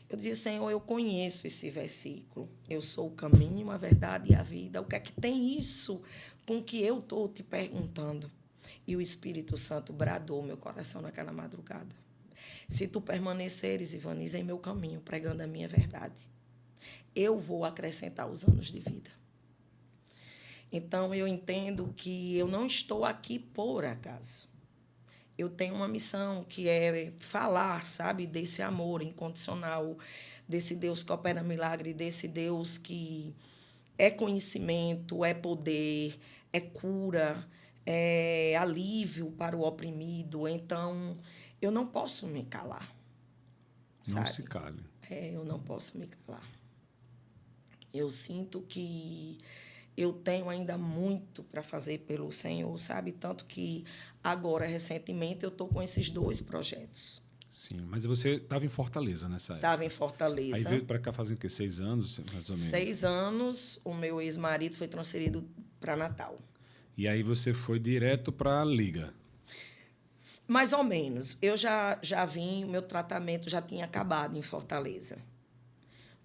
Eu dizia, Senhor, eu conheço esse versículo. Eu sou o caminho, a verdade e a vida. O que é que tem isso com que eu estou te perguntando? E o Espírito Santo bradou meu coração naquela madrugada. Se tu permaneceres, Ivaniza, em meu caminho, pregando a minha verdade, eu vou acrescentar os anos de vida. Então, eu entendo que eu não estou aqui por acaso. Eu tenho uma missão que é falar, sabe, desse amor incondicional, desse Deus que opera milagre, desse Deus que é conhecimento, é poder, é cura, é alívio para o oprimido. Então, eu não posso me calar. Não sabe? se cale. Eu não posso me calar. Eu sinto que eu tenho ainda muito para fazer pelo Senhor, sabe? Tanto que agora, recentemente, eu estou com esses 2 projetos. Sim, mas você estava em Fortaleza nessa época. Estava em Fortaleza. Aí veio para cá fazem o quê? 6 anos, mais ou menos? 6 anos, o meu ex-marido foi transferido para Natal. E aí você foi direto para a Liga. Mais ou menos. Eu já vim, o meu tratamento já tinha acabado em Fortaleza.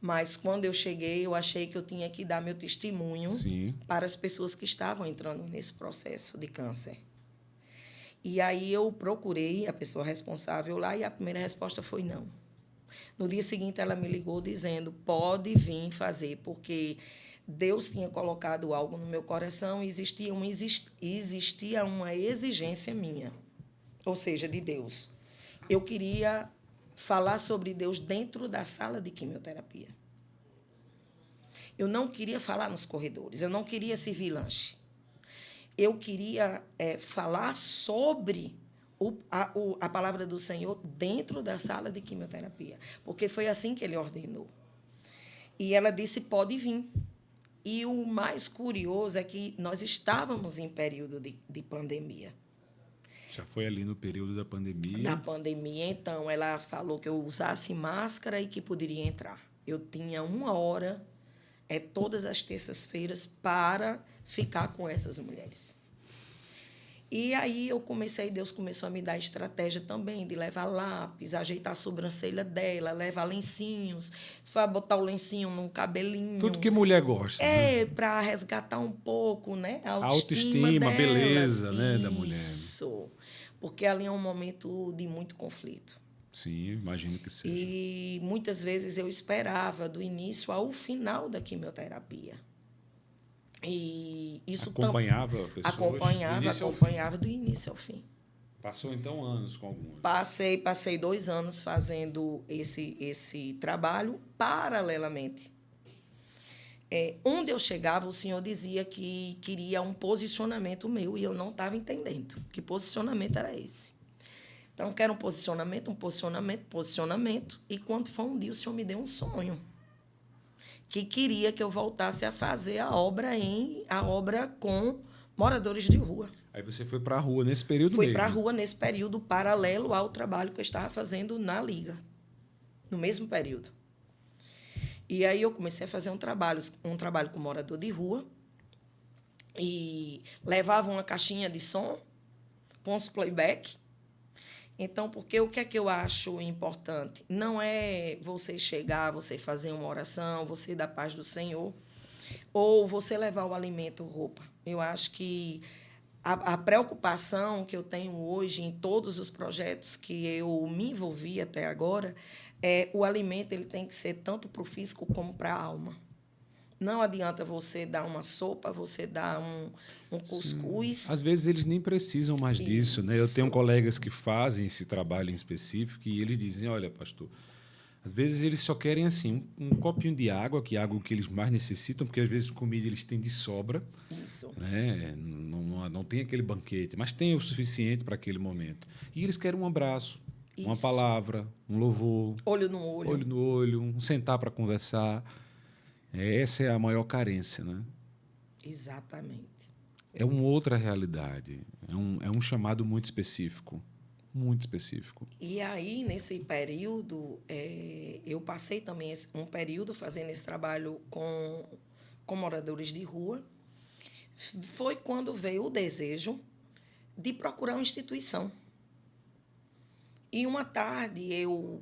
Mas quando eu cheguei, eu achei que eu tinha que dar meu testemunho Sim. para as pessoas que estavam entrando nesse processo de câncer. E aí eu procurei a pessoa responsável lá e a primeira resposta foi não. No dia seguinte, ela me ligou dizendo, pode vir fazer, porque Deus tinha colocado algo no meu coração e existia uma exigência minha, ou seja, de Deus. Eu queria falar sobre Deus dentro da sala de quimioterapia. Eu não queria falar nos corredores, eu não queria servir lanche. Eu queria falar sobre a palavra do Senhor dentro da sala de quimioterapia, porque foi assim que ele ordenou. E ela disse, pode vir. E o mais curioso é que nós estávamos em período de pandemia. Já foi ali no período da pandemia. Da pandemia, então, ela falou que eu usasse máscara e que poderia entrar. Eu tinha 1 hora, todas as terças-feiras, para ficar com essas mulheres. E aí Deus começou a me dar estratégia também, de levar lápis, ajeitar a sobrancelha dela, levar lencinhos, botar o lencinho num cabelinho. Tudo que mulher gosta. Para resgatar um pouco, né? A autoestima, delas. Beleza, né, da mulher. Isso. Porque ali é um momento de muito conflito. Sim, imagino que seja. E muitas vezes eu esperava do início ao final da quimioterapia. E isso acompanhava pessoas? Acompanhava do início ao fim. Passou, então, anos com algumas? Passei 2 anos fazendo esse trabalho paralelamente. Onde eu chegava, o senhor dizia que queria um posicionamento meu e eu não estava entendendo que posicionamento era esse. Então, quero um posicionamento. E quando foi um dia, o senhor me deu um sonho que queria que eu voltasse a fazer a obra com moradores de rua. Aí você foi para a rua nesse período mesmo? Fui para a rua nesse período paralelo ao trabalho que eu estava fazendo na Liga, no mesmo período. E aí eu comecei a fazer um trabalho com morador de rua e levava uma caixinha de som com os playback. Então, porque o que é que eu acho importante? Não é você chegar, você fazer uma oração, você dar paz do Senhor, ou você levar o alimento, roupa. Eu acho que a preocupação que eu tenho hoje em todos os projetos que eu me envolvi até agora o alimento ele tem que ser tanto para o físico como para a alma. Não adianta você dar uma sopa, você dar um cuscuz. Sim. Às vezes eles nem precisam mais disso, né? Eu tenho colegas que fazem esse trabalho em específico e eles dizem, olha, pastor, às vezes eles só querem assim um copinho de água, que é algo que eles mais necessitam, porque às vezes comida eles têm de sobra. Isso. Né? Não tem aquele banquete, mas tem o suficiente para aquele momento. E eles querem um abraço, isso. Uma palavra, um louvor. Olho no olho. Olho no olho, um sentar para conversar. Essa é a maior carência, né? Exatamente. É uma outra realidade. É um chamado muito específico. Muito específico. E aí, nesse período, eu passei também um período fazendo esse trabalho com moradores de rua. Foi quando veio o desejo de procurar uma instituição. E uma tarde eu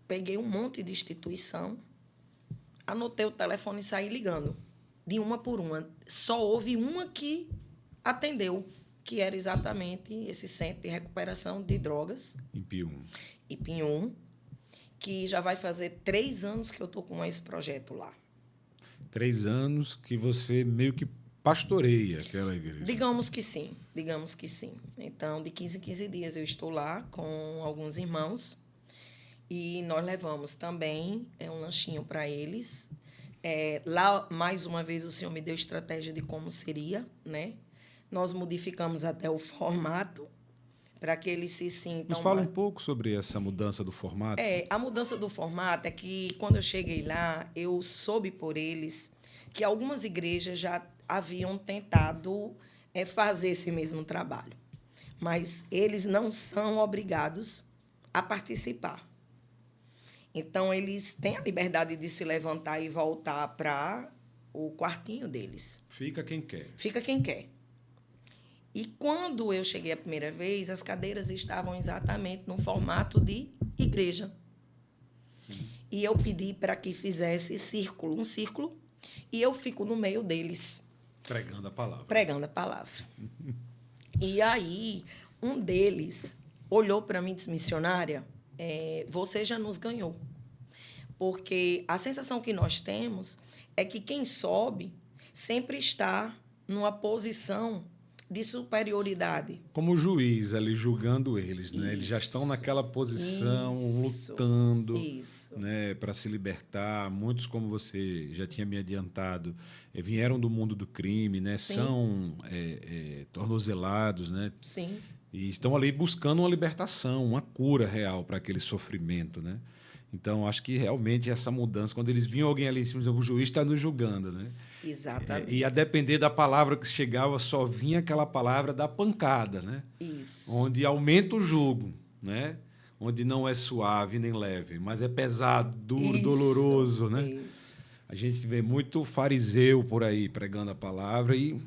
peguei um monte de instituição, anotei o telefone e saí ligando, de uma por uma. Só houve uma que atendeu, que era exatamente esse centro de recuperação de drogas. Em Pinhum, que já vai fazer 3 anos que eu estou com esse projeto lá. 3 anos que você meio que pastoreia aquela igreja. Digamos que sim. Então, de 15 em 15 dias eu estou lá com alguns irmãos e nós levamos também um lanchinho para eles. Lá, mais uma vez, o Senhor me deu estratégia de como seria, né? Nós modificamos até o formato, para que eles se sintam... Nos fala um pouco sobre essa mudança do formato. A mudança do formato é que, quando eu cheguei lá, eu soube por eles que algumas igrejas já haviam tentado fazer esse mesmo trabalho. Mas eles não são obrigados a participar. Então, eles têm a liberdade de se levantar e voltar para o quartinho deles. Fica quem quer. Fica quem quer. E quando eu cheguei a primeira vez, as cadeiras estavam exatamente no formato de igreja. Sim. E eu pedi para que fizesse um círculo, e eu fico no meio deles. Pregando a palavra. Pregando a palavra. E aí, um deles olhou para mim e disse: missionária, você já nos ganhou. Porque a sensação que nós temos é que quem sobe sempre está numa posição de superioridade. Como o juiz ali julgando eles, né? Eles já estão naquela posição, lutando, né, para se libertar. Muitos, como você já tinha me adiantado, vieram do mundo do crime, né? Sim. São tornozelados, né? Sim. E estão ali buscando uma libertação, uma cura real para aquele sofrimento, né? Então, acho que realmente essa mudança, quando eles vinham alguém ali em cima, o juiz está nos julgando, né? Exatamente. E a depender da palavra que chegava, só vinha aquela palavra da pancada, né? Isso. Onde aumenta o jugo, né? Onde não é suave nem leve, mas é pesado, duro, doloroso, né? Isso. A gente vê muito fariseu por aí pregando a palavra e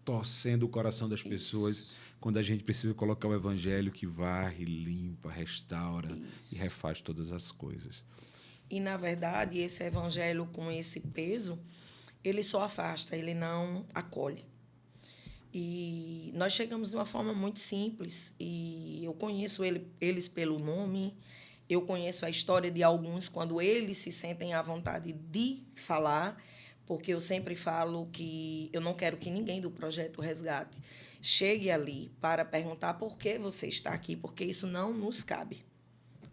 torcendo o coração das pessoas quando a gente precisa colocar o evangelho que varre, limpa, restaura e refaz todas as coisas. E, na verdade, esse evangelho com esse peso, ele só afasta, ele não acolhe. E nós chegamos de uma forma muito simples, e eu conheço eles pelo nome, eu conheço a história de alguns quando eles se sentem à vontade de falar, porque eu sempre falo que eu não quero que ninguém do Projeto Resgate chegue ali para perguntar por que você está aqui, porque isso não nos cabe,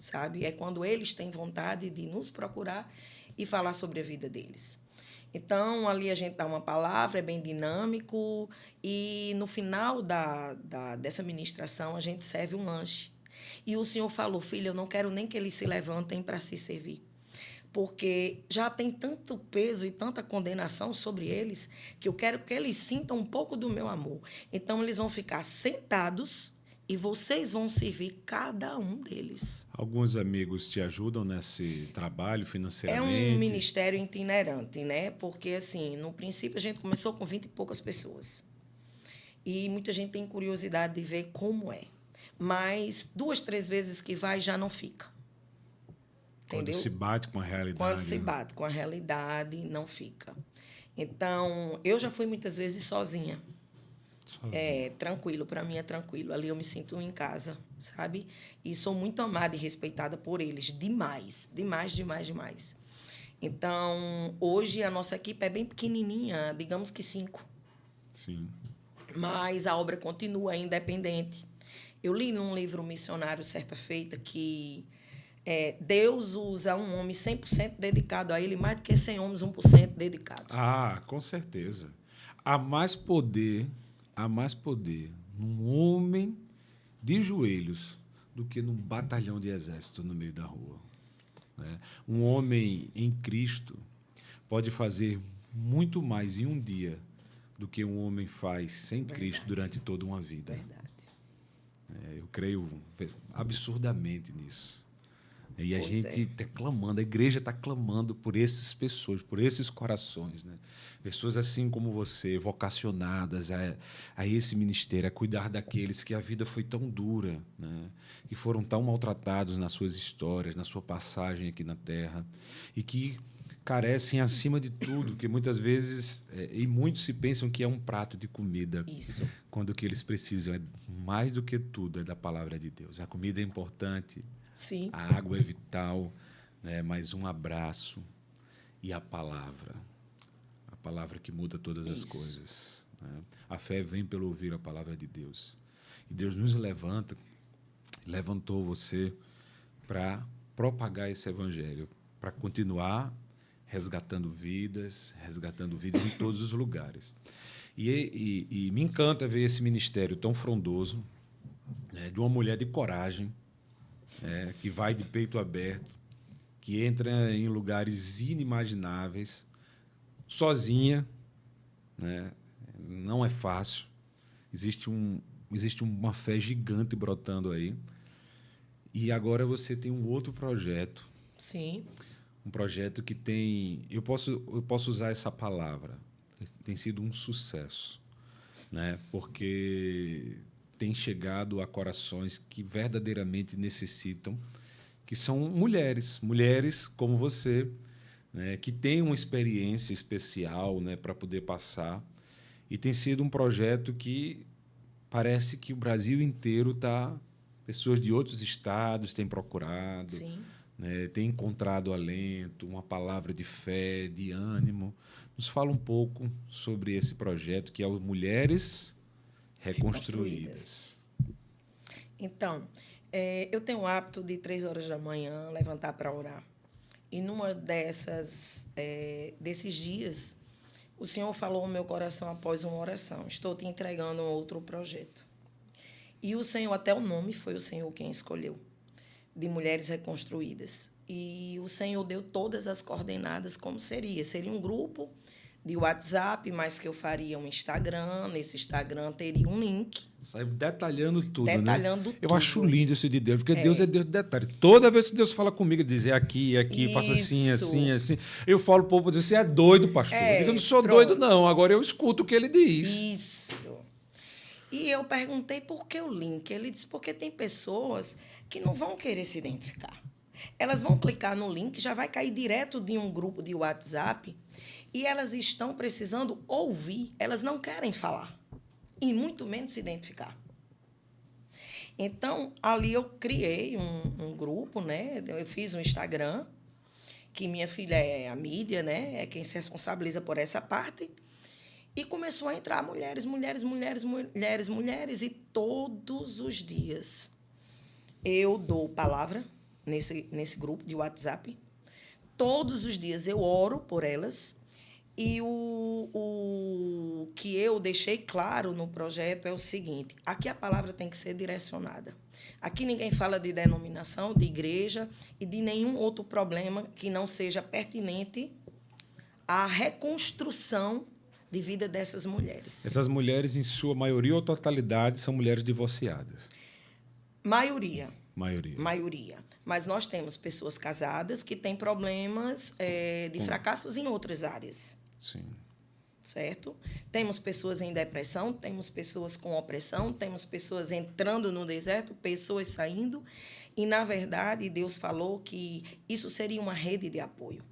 sabe? É quando eles têm vontade de nos procurar e falar sobre a vida deles. Então, ali a gente dá uma palavra, é bem dinâmico, e no final dessa ministração a gente serve um lanche. E o senhor falou: filha, eu não quero nem que eles se levantem para se servir, porque já tem tanto peso e tanta condenação sobre eles que eu quero que eles sintam um pouco do meu amor. Então, eles vão ficar sentados e vocês vão servir cada um deles. Alguns amigos te ajudam nesse trabalho financeiramente? É um ministério itinerante, né? Porque, assim, no princípio a gente começou com 20 e poucas pessoas. E muita gente tem curiosidade de ver como é. Mas 2, 3 vezes que vai, já não fica. Entendeu? Quando se bate com a realidade. Quando se bate com a realidade, não fica. Então, eu já fui muitas vezes sozinha. Tranquilo, para mim é tranquilo. Ali eu me sinto em casa, sabe? E sou muito amada e respeitada por eles. Demais, demais, demais, demais. Então, hoje a nossa equipe é bem pequenininha, digamos que 5. Sim. Mas a obra continua independente. Eu li num livro missionário, certa feita, que Deus usa um homem 100% dedicado a ele, mais do que 100 homens 1% dedicado. Ah, com certeza. Há mais poder num homem de joelhos do que num batalhão de exército no meio da rua, né? Um homem em Cristo pode fazer muito mais em um dia do que um homem faz sem Cristo durante toda uma vida. Verdade. Eu creio absurdamente nisso. E a Pois gente está clamando, a igreja está clamando por essas pessoas, por esses corações, né? Pessoas assim como você, vocacionadas a esse ministério, a cuidar daqueles que a vida foi tão dura, né? Que foram tão maltratados nas suas histórias, na sua passagem aqui na Terra, e que carecem, acima de tudo, que muitas vezes, e muitos se pensam que é um prato de comida. Isso. Quando o que eles precisam é mais do que tudo, é da palavra de Deus. A comida é importante, Sim. a água é vital, né? Mas um abraço e a palavra que muda todas as coisas, né? A fé vem pelo ouvir a palavra de Deus. E Deus nos levantou você para propagar esse evangelho, para continuar resgatando vidas em todos os lugares. E me encanta ver esse ministério tão frondoso, de uma mulher de coragem, que vai de peito aberto, que entra em lugares inimagináveis, sozinha, né? Não é fácil. Existe uma fé gigante brotando aí. E agora você tem um outro projeto. Sim. Um projeto que tem... Eu posso usar essa palavra. Tem sido um sucesso, né? Porque tem chegado a corações que verdadeiramente necessitam, que são mulheres como você, né? Que têm uma experiência especial, né? Para poder passar. E tem sido um projeto que parece que o Brasil inteiro está... Pessoas de outros estados têm procurado, né, têm encontrado alento, uma palavra de fé, de ânimo. Nos fala um pouco sobre esse projeto, que é o Mulheres Reconstruídas. Então, eu tenho o hábito de 3 horas da manhã levantar para orar. E numa desses dias, o Senhor falou no meu coração após uma oração: estou te entregando um outro projeto. E o Senhor, até o nome, foi o Senhor quem escolheu, de Mulheres Reconstruídas. E o Senhor deu todas as coordenadas como seria. Seria um grupo de WhatsApp, mas que eu faria um Instagram. Nesse Instagram teria um link. Sai detalhando tudo, detalhando né? tudo. Eu acho lindo isso de Deus, porque Deus é Deus de detalhe. Toda vez que Deus fala comigo, dizer aqui, faça assim, assim, assim. Eu falo pro povo, você é doido, pastor. Eu digo, eu não sou doido, não. Agora eu escuto o que ele diz. Isso. E eu perguntei por que o link. Ele disse, porque tem pessoas que não vão querer se identificar. Elas vão clicar no link, já vai cair direto de um grupo de WhatsApp, e elas estão precisando ouvir, elas não querem falar, e muito menos se identificar. Então, ali eu criei um grupo, né? Eu fiz um Instagram, que minha filha é a mídia, né? É quem se responsabiliza por essa parte. E começou a entrar mulheres, e todos os dias eu dou palavra nesse grupo de WhatsApp. Todos os dias eu oro por elas. E o que eu deixei claro no projeto é o seguinte: aqui a palavra tem que ser direcionada. Aqui ninguém fala de denominação, de igreja e de nenhum outro problema que não seja pertinente à reconstrução de vida dessas mulheres. Essas mulheres, em sua maioria ou totalidade, são mulheres divorciadas? Maioria. Maioria. Mas nós temos pessoas casadas que têm problemas de fracassos em outras áreas. Sim. Certo? Temos pessoas em depressão, temos pessoas com opressão, temos pessoas entrando no deserto, pessoas saindo. E, na verdade, Deus falou que isso seria uma rede de apoio.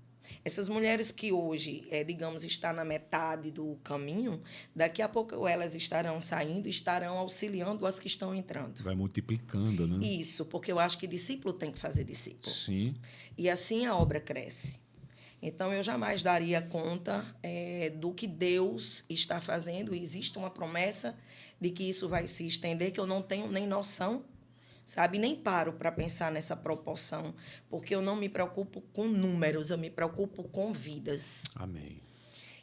Essas mulheres que hoje, digamos, estão na metade do caminho, daqui a pouco elas estarão saindo, estarão auxiliando as que estão entrando. Vai multiplicando, né? Isso, porque eu acho que discípulo tem que fazer discípulo. Sim. E assim a obra cresce. Então, eu jamais daria conta do que Deus está fazendo. E existe uma promessa de que isso vai se estender, que eu não tenho nem noção, sabe? Nem paro para pensar nessa proporção, porque eu não me preocupo com números, eu me preocupo com vidas. Amém.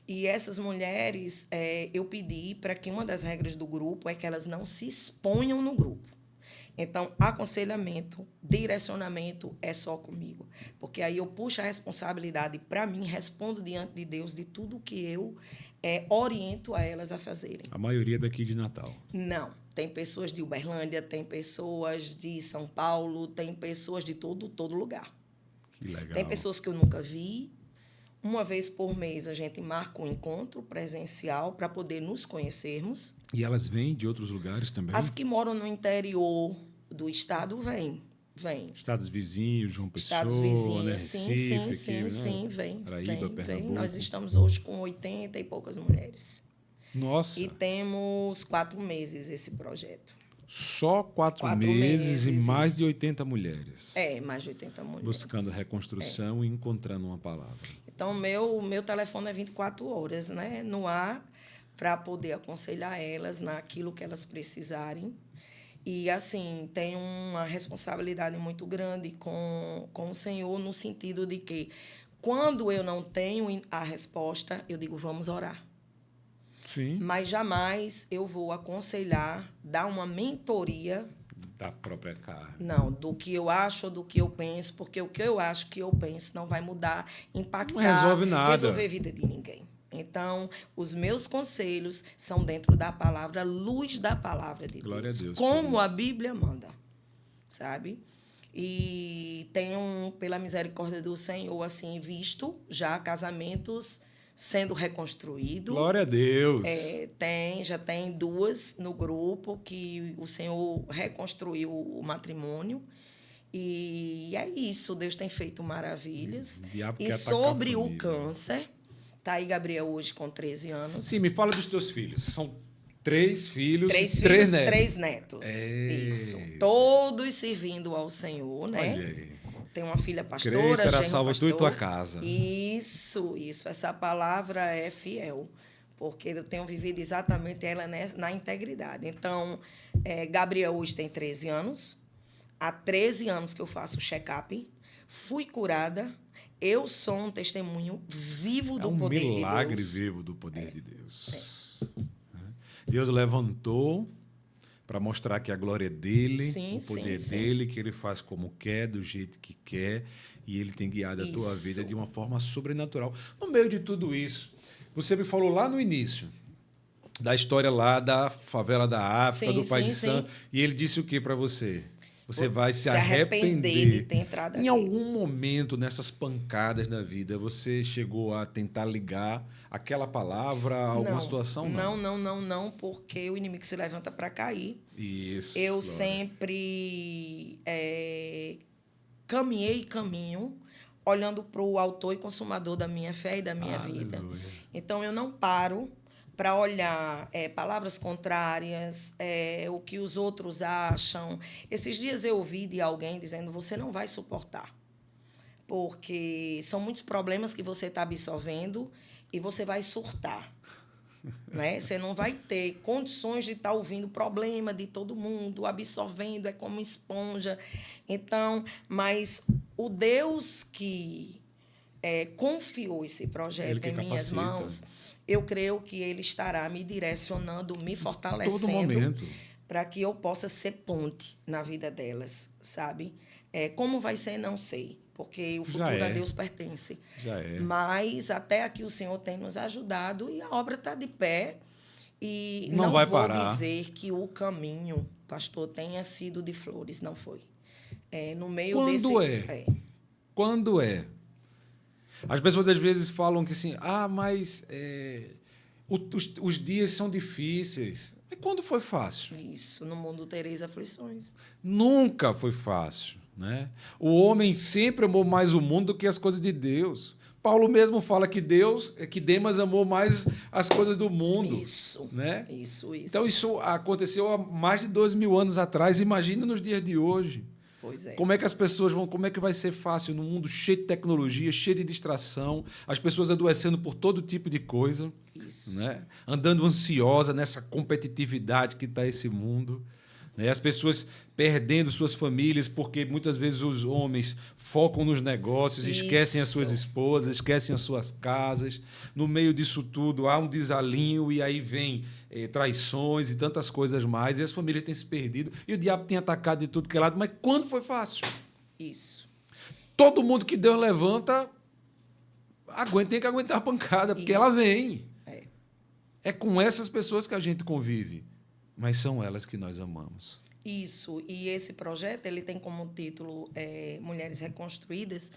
E essas mulheres, eu pedi para que uma das regras do grupo é que elas não se exponham no grupo. Então, aconselhamento, direcionamento é só comigo, porque aí eu puxo a responsabilidade para mim, respondo diante de Deus de tudo que eu oriento a elas a fazerem. A maioria daqui de Natal? Não. Tem pessoas de Uberlândia, tem pessoas de São Paulo, tem pessoas de todo lugar. Que legal. Tem pessoas que eu nunca vi. Uma vez por mês a gente marca um encontro presencial para poder nos conhecermos. E elas vêm de outros lugares também? As que moram no interior do estado vêm. Estados vizinhos, João Pessoa, Estados vizinhos, né? Recife, sim, vem. Paraíba, Pernambuco. Nós estamos hoje com 80 e poucas mulheres. Nossa! E temos 4 meses esse projeto. Só 4 meses e mais de 80 mulheres. Mais de 80 mulheres. Buscando reconstrução e encontrando uma palavra. Então, meu telefone é 24 horas, né, no ar, para poder aconselhar elas naquilo que elas precisarem. E, assim, tenho uma responsabilidade muito grande com o Senhor, no sentido de que, quando eu não tenho a resposta, eu digo, vamos orar. Sim. Mas jamais eu vou aconselhar, dar uma mentoria Da própria carne. Não, do que eu acho ou do que eu penso, porque o que eu acho que eu penso não vai mudar, impactar, Não resolve nada. resolver a vida de ninguém. Então, os meus conselhos são dentro da palavra, luz da palavra de Glória Deus. a Deus. Como a Bíblia manda, sabe? E tenho, pela misericórdia do Senhor, assim, visto já casamentos sendo reconstruídos. Glória a Deus. Já tem 2 no grupo que o Senhor reconstruiu o matrimônio. E é isso, Deus tem feito maravilhas. O diabo E quer atacar sobre a o família. câncer, tá aí Gabriel hoje com 13 anos. Sim, me fala dos teus filhos. São 3 filhos, 3 3 filhos, netos. 3 netos. Isso. Todos servindo ao Senhor, né? Olha aí. Tem uma filha pastora, Creio será genro salva tu e pastor. tua casa. Isso. Essa palavra é fiel, porque eu tenho vivido exatamente ela na integridade. Então, Gabriel hoje tem 13 anos. Há 13 anos que eu faço check-up. Fui curada. Eu sou um testemunho vivo do poder de Deus. É um milagre vivo do poder de Deus. Deus levantou para mostrar que a glória é dele, Sim, o poder sim. dele, que ele faz como quer, do jeito que quer, e ele tem guiado a tua vida de uma forma sobrenatural. No meio de tudo isso, você me falou lá no início da história lá da favela da África, do Pai de Santo, e ele disse o que para você? Você vai se arrepender de ter entrado em aqui. algum momento, nessas pancadas da vida, você chegou a tentar ligar aquela palavra a alguma situação? Não, porque o inimigo se levanta para cair. Isso. Eu Glória. sempre caminhei e caminho olhando para o autor e consumador da minha fé e da minha vida. Então, eu não paro para olhar palavras contrárias, o que os outros acham. Esses dias eu ouvi de alguém dizendo, você não vai suportar, porque são muitos problemas que você está absorvendo e você vai surtar. Né? Você não vai ter condições de estar ouvindo problema de todo mundo, absorvendo, é como esponja. Então, mas o Deus que confiou esse projeto em minhas mãos, eu creio que Ele estará me direcionando, me fortalecendo para que eu possa ser ponte na vida delas, sabe? Como vai ser, não sei, porque o futuro a Deus pertence. Já é. Mas até aqui o Senhor tem nos ajudado e a obra está de pé. E não vai vou parar. dizer que o caminho, pastor, tenha sido de flores, não foi. No meio Quando desse... Quando é? As pessoas às vezes falam que assim, mas os dias são difíceis. E quando foi fácil? Isso, no mundo tereis aflições. Nunca foi fácil, né? O homem sempre amou mais o mundo do que as coisas de Deus. Paulo mesmo fala que Demas amou mais as coisas do mundo. Isso, né? Isso. Então isso aconteceu há mais de 2.000 anos atrás. Imagina nos dias de hoje. Pois é. Como é que as pessoas vão... Como é que vai ser fácil num mundo cheio de tecnologia, cheio de distração, as pessoas adoecendo por todo tipo de coisa, Isso. né? Andando ansiosa nessa competitividade que está esse mundo, né? As pessoas perdendo suas famílias porque muitas vezes os homens focam nos negócios, esquecem as suas esposas, esquecem as suas casas. No meio disso tudo há um desalinho e aí vem traições e tantas coisas mais, e as famílias têm se perdido, e o diabo tem atacado de tudo que é lado, mas quando foi fácil? Isso. Todo mundo que Deus levanta tem que aguentar a pancada, porque ela vem. É com essas pessoas que a gente convive, mas são elas que nós amamos. Isso, e esse projeto ele tem como título Mulheres Reconstruídas,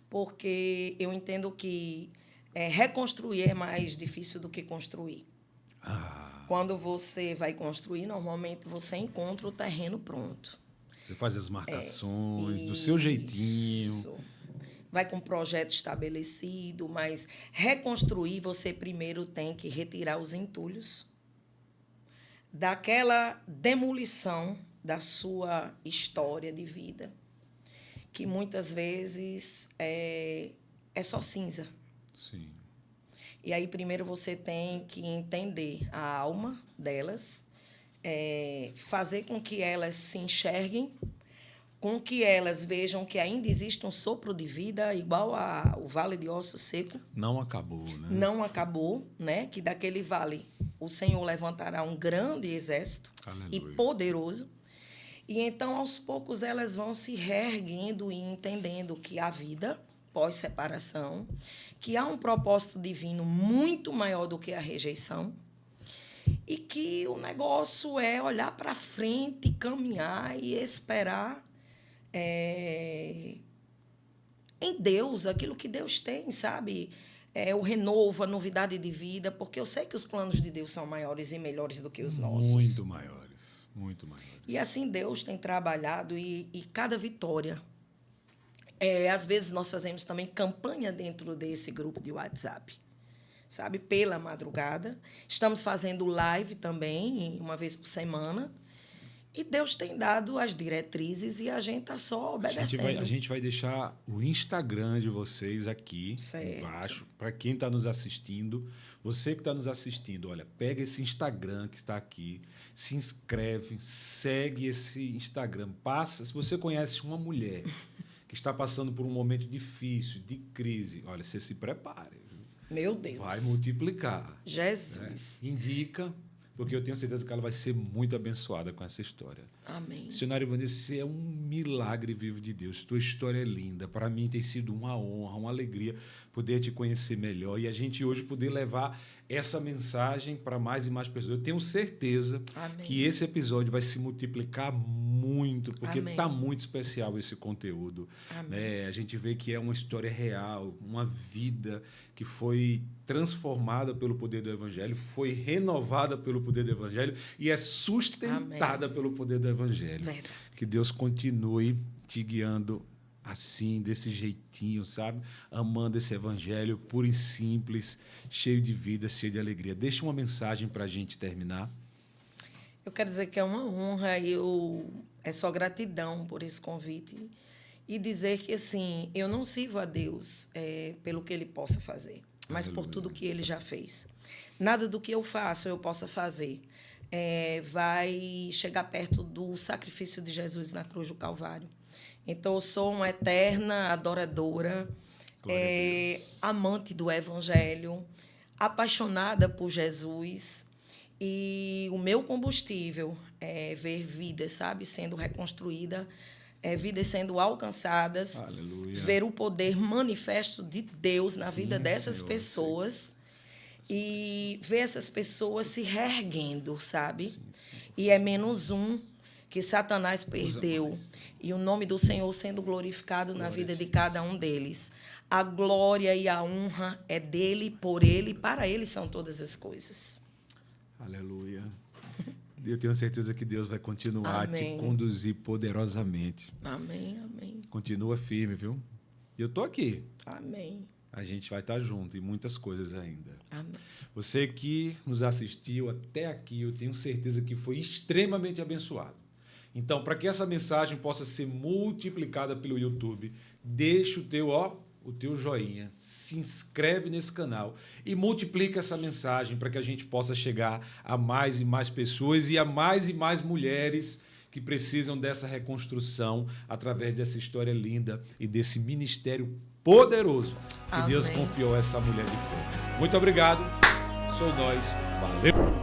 porque eu entendo que reconstruir é mais difícil do que construir. Quando você vai construir, normalmente você encontra o terreno pronto. Você faz as marcações do seu jeitinho. Vai com um projeto estabelecido, mas reconstruir você primeiro tem que retirar os entulhos daquela demolição da sua história de vida, que muitas vezes é só cinza. Sim. E aí, primeiro, você tem que entender a alma delas, fazer com que elas se enxerguem, com que elas vejam que ainda existe um sopro de vida, igual ao Vale de Osso Seco. Não acabou, né? Não acabou, né? Que daquele vale o Senhor levantará um grande exército. Aleluia. E poderoso. E então, aos poucos, elas vão se reerguendo e entendendo que há vida pós-separação, que há um propósito divino muito maior do que a rejeição e que o negócio é olhar para frente, caminhar e esperar em Deus aquilo que Deus tem, sabe? O renovo, a novidade de vida, porque eu sei que os planos de Deus são maiores e melhores do que os nossos. Muito maiores, muito maiores. E assim Deus tem trabalhado e cada vitória. Às vezes nós fazemos também campanha dentro desse grupo de WhatsApp, sabe? Pela madrugada. Estamos fazendo live também, uma vez por semana. E Deus tem dado as diretrizes e a gente está só obedecendo. A gente vai deixar o Instagram de vocês aqui embaixo, para quem está nos assistindo. Você que está nos assistindo, olha, pega esse Instagram que está aqui, se inscreve, segue esse Instagram. Passa, se você conhece uma mulher que está passando por um momento difícil, de crise, olha, você se prepare. Meu Deus. Vai multiplicar. Jesus. Indica, porque eu tenho certeza que ela vai ser muito abençoada com essa história. Amém. Missionário Wander, você é um milagre vivo de Deus. Tua história é linda. Para mim tem sido uma honra, uma alegria poder te conhecer melhor e a gente hoje poder levar essa mensagem para mais e mais pessoas. Eu tenho certeza que esse episódio vai se multiplicar muito, porque está muito especial esse conteúdo. Né? A gente vê que é uma história real, uma vida que foi transformada pelo poder do Evangelho, foi renovada pelo poder do Evangelho e é sustentada pelo poder do Evangelho. Verdade. Que Deus continue te guiando assim, desse jeitinho, sabe? Amando esse Evangelho puro e simples, cheio de vida, cheio de alegria. Deixa uma mensagem para a gente terminar. Eu quero dizer que é uma honra, é só gratidão por esse convite e dizer que, assim, eu não sirvo a Deus pelo que Ele possa fazer, mas por tudo que Ele já fez. Nada do que eu faço eu possa fazer vai chegar perto do sacrifício de Jesus na cruz do Calvário. Então, eu sou uma eterna adoradora, amante do Evangelho, apaixonada por Jesus. E o meu combustível é ver vidas, sabe, sendo reconstruída, vidas sendo alcançadas, Aleluia. Ver o poder manifesto de Deus na vida dessas Senhor, pessoas e ver essas pessoas se reerguendo, sabe? Sim. E é menos um que Satanás perdeu e o nome do Senhor sendo glorificado na vida de cada um deles. A glória e a honra é dele, por ele e para ele são todas as coisas. Aleluia. Eu tenho certeza que Deus vai continuar a te conduzir poderosamente. Amém, amém. Continua firme, viu? E eu estou aqui. Amém. A gente vai estar junto em muitas coisas ainda. Amém. Você que nos assistiu até aqui, eu tenho certeza que foi extremamente abençoado. Então, para que essa mensagem possa ser multiplicada pelo YouTube, deixa o teu joinha, se inscreve nesse canal e multiplica essa mensagem para que a gente possa chegar a mais e mais pessoas e a mais mulheres que precisam dessa reconstrução através dessa história linda e desse ministério poderoso que Deus confiou a essa mulher de fé. Muito obrigado. Sou nós. Valeu.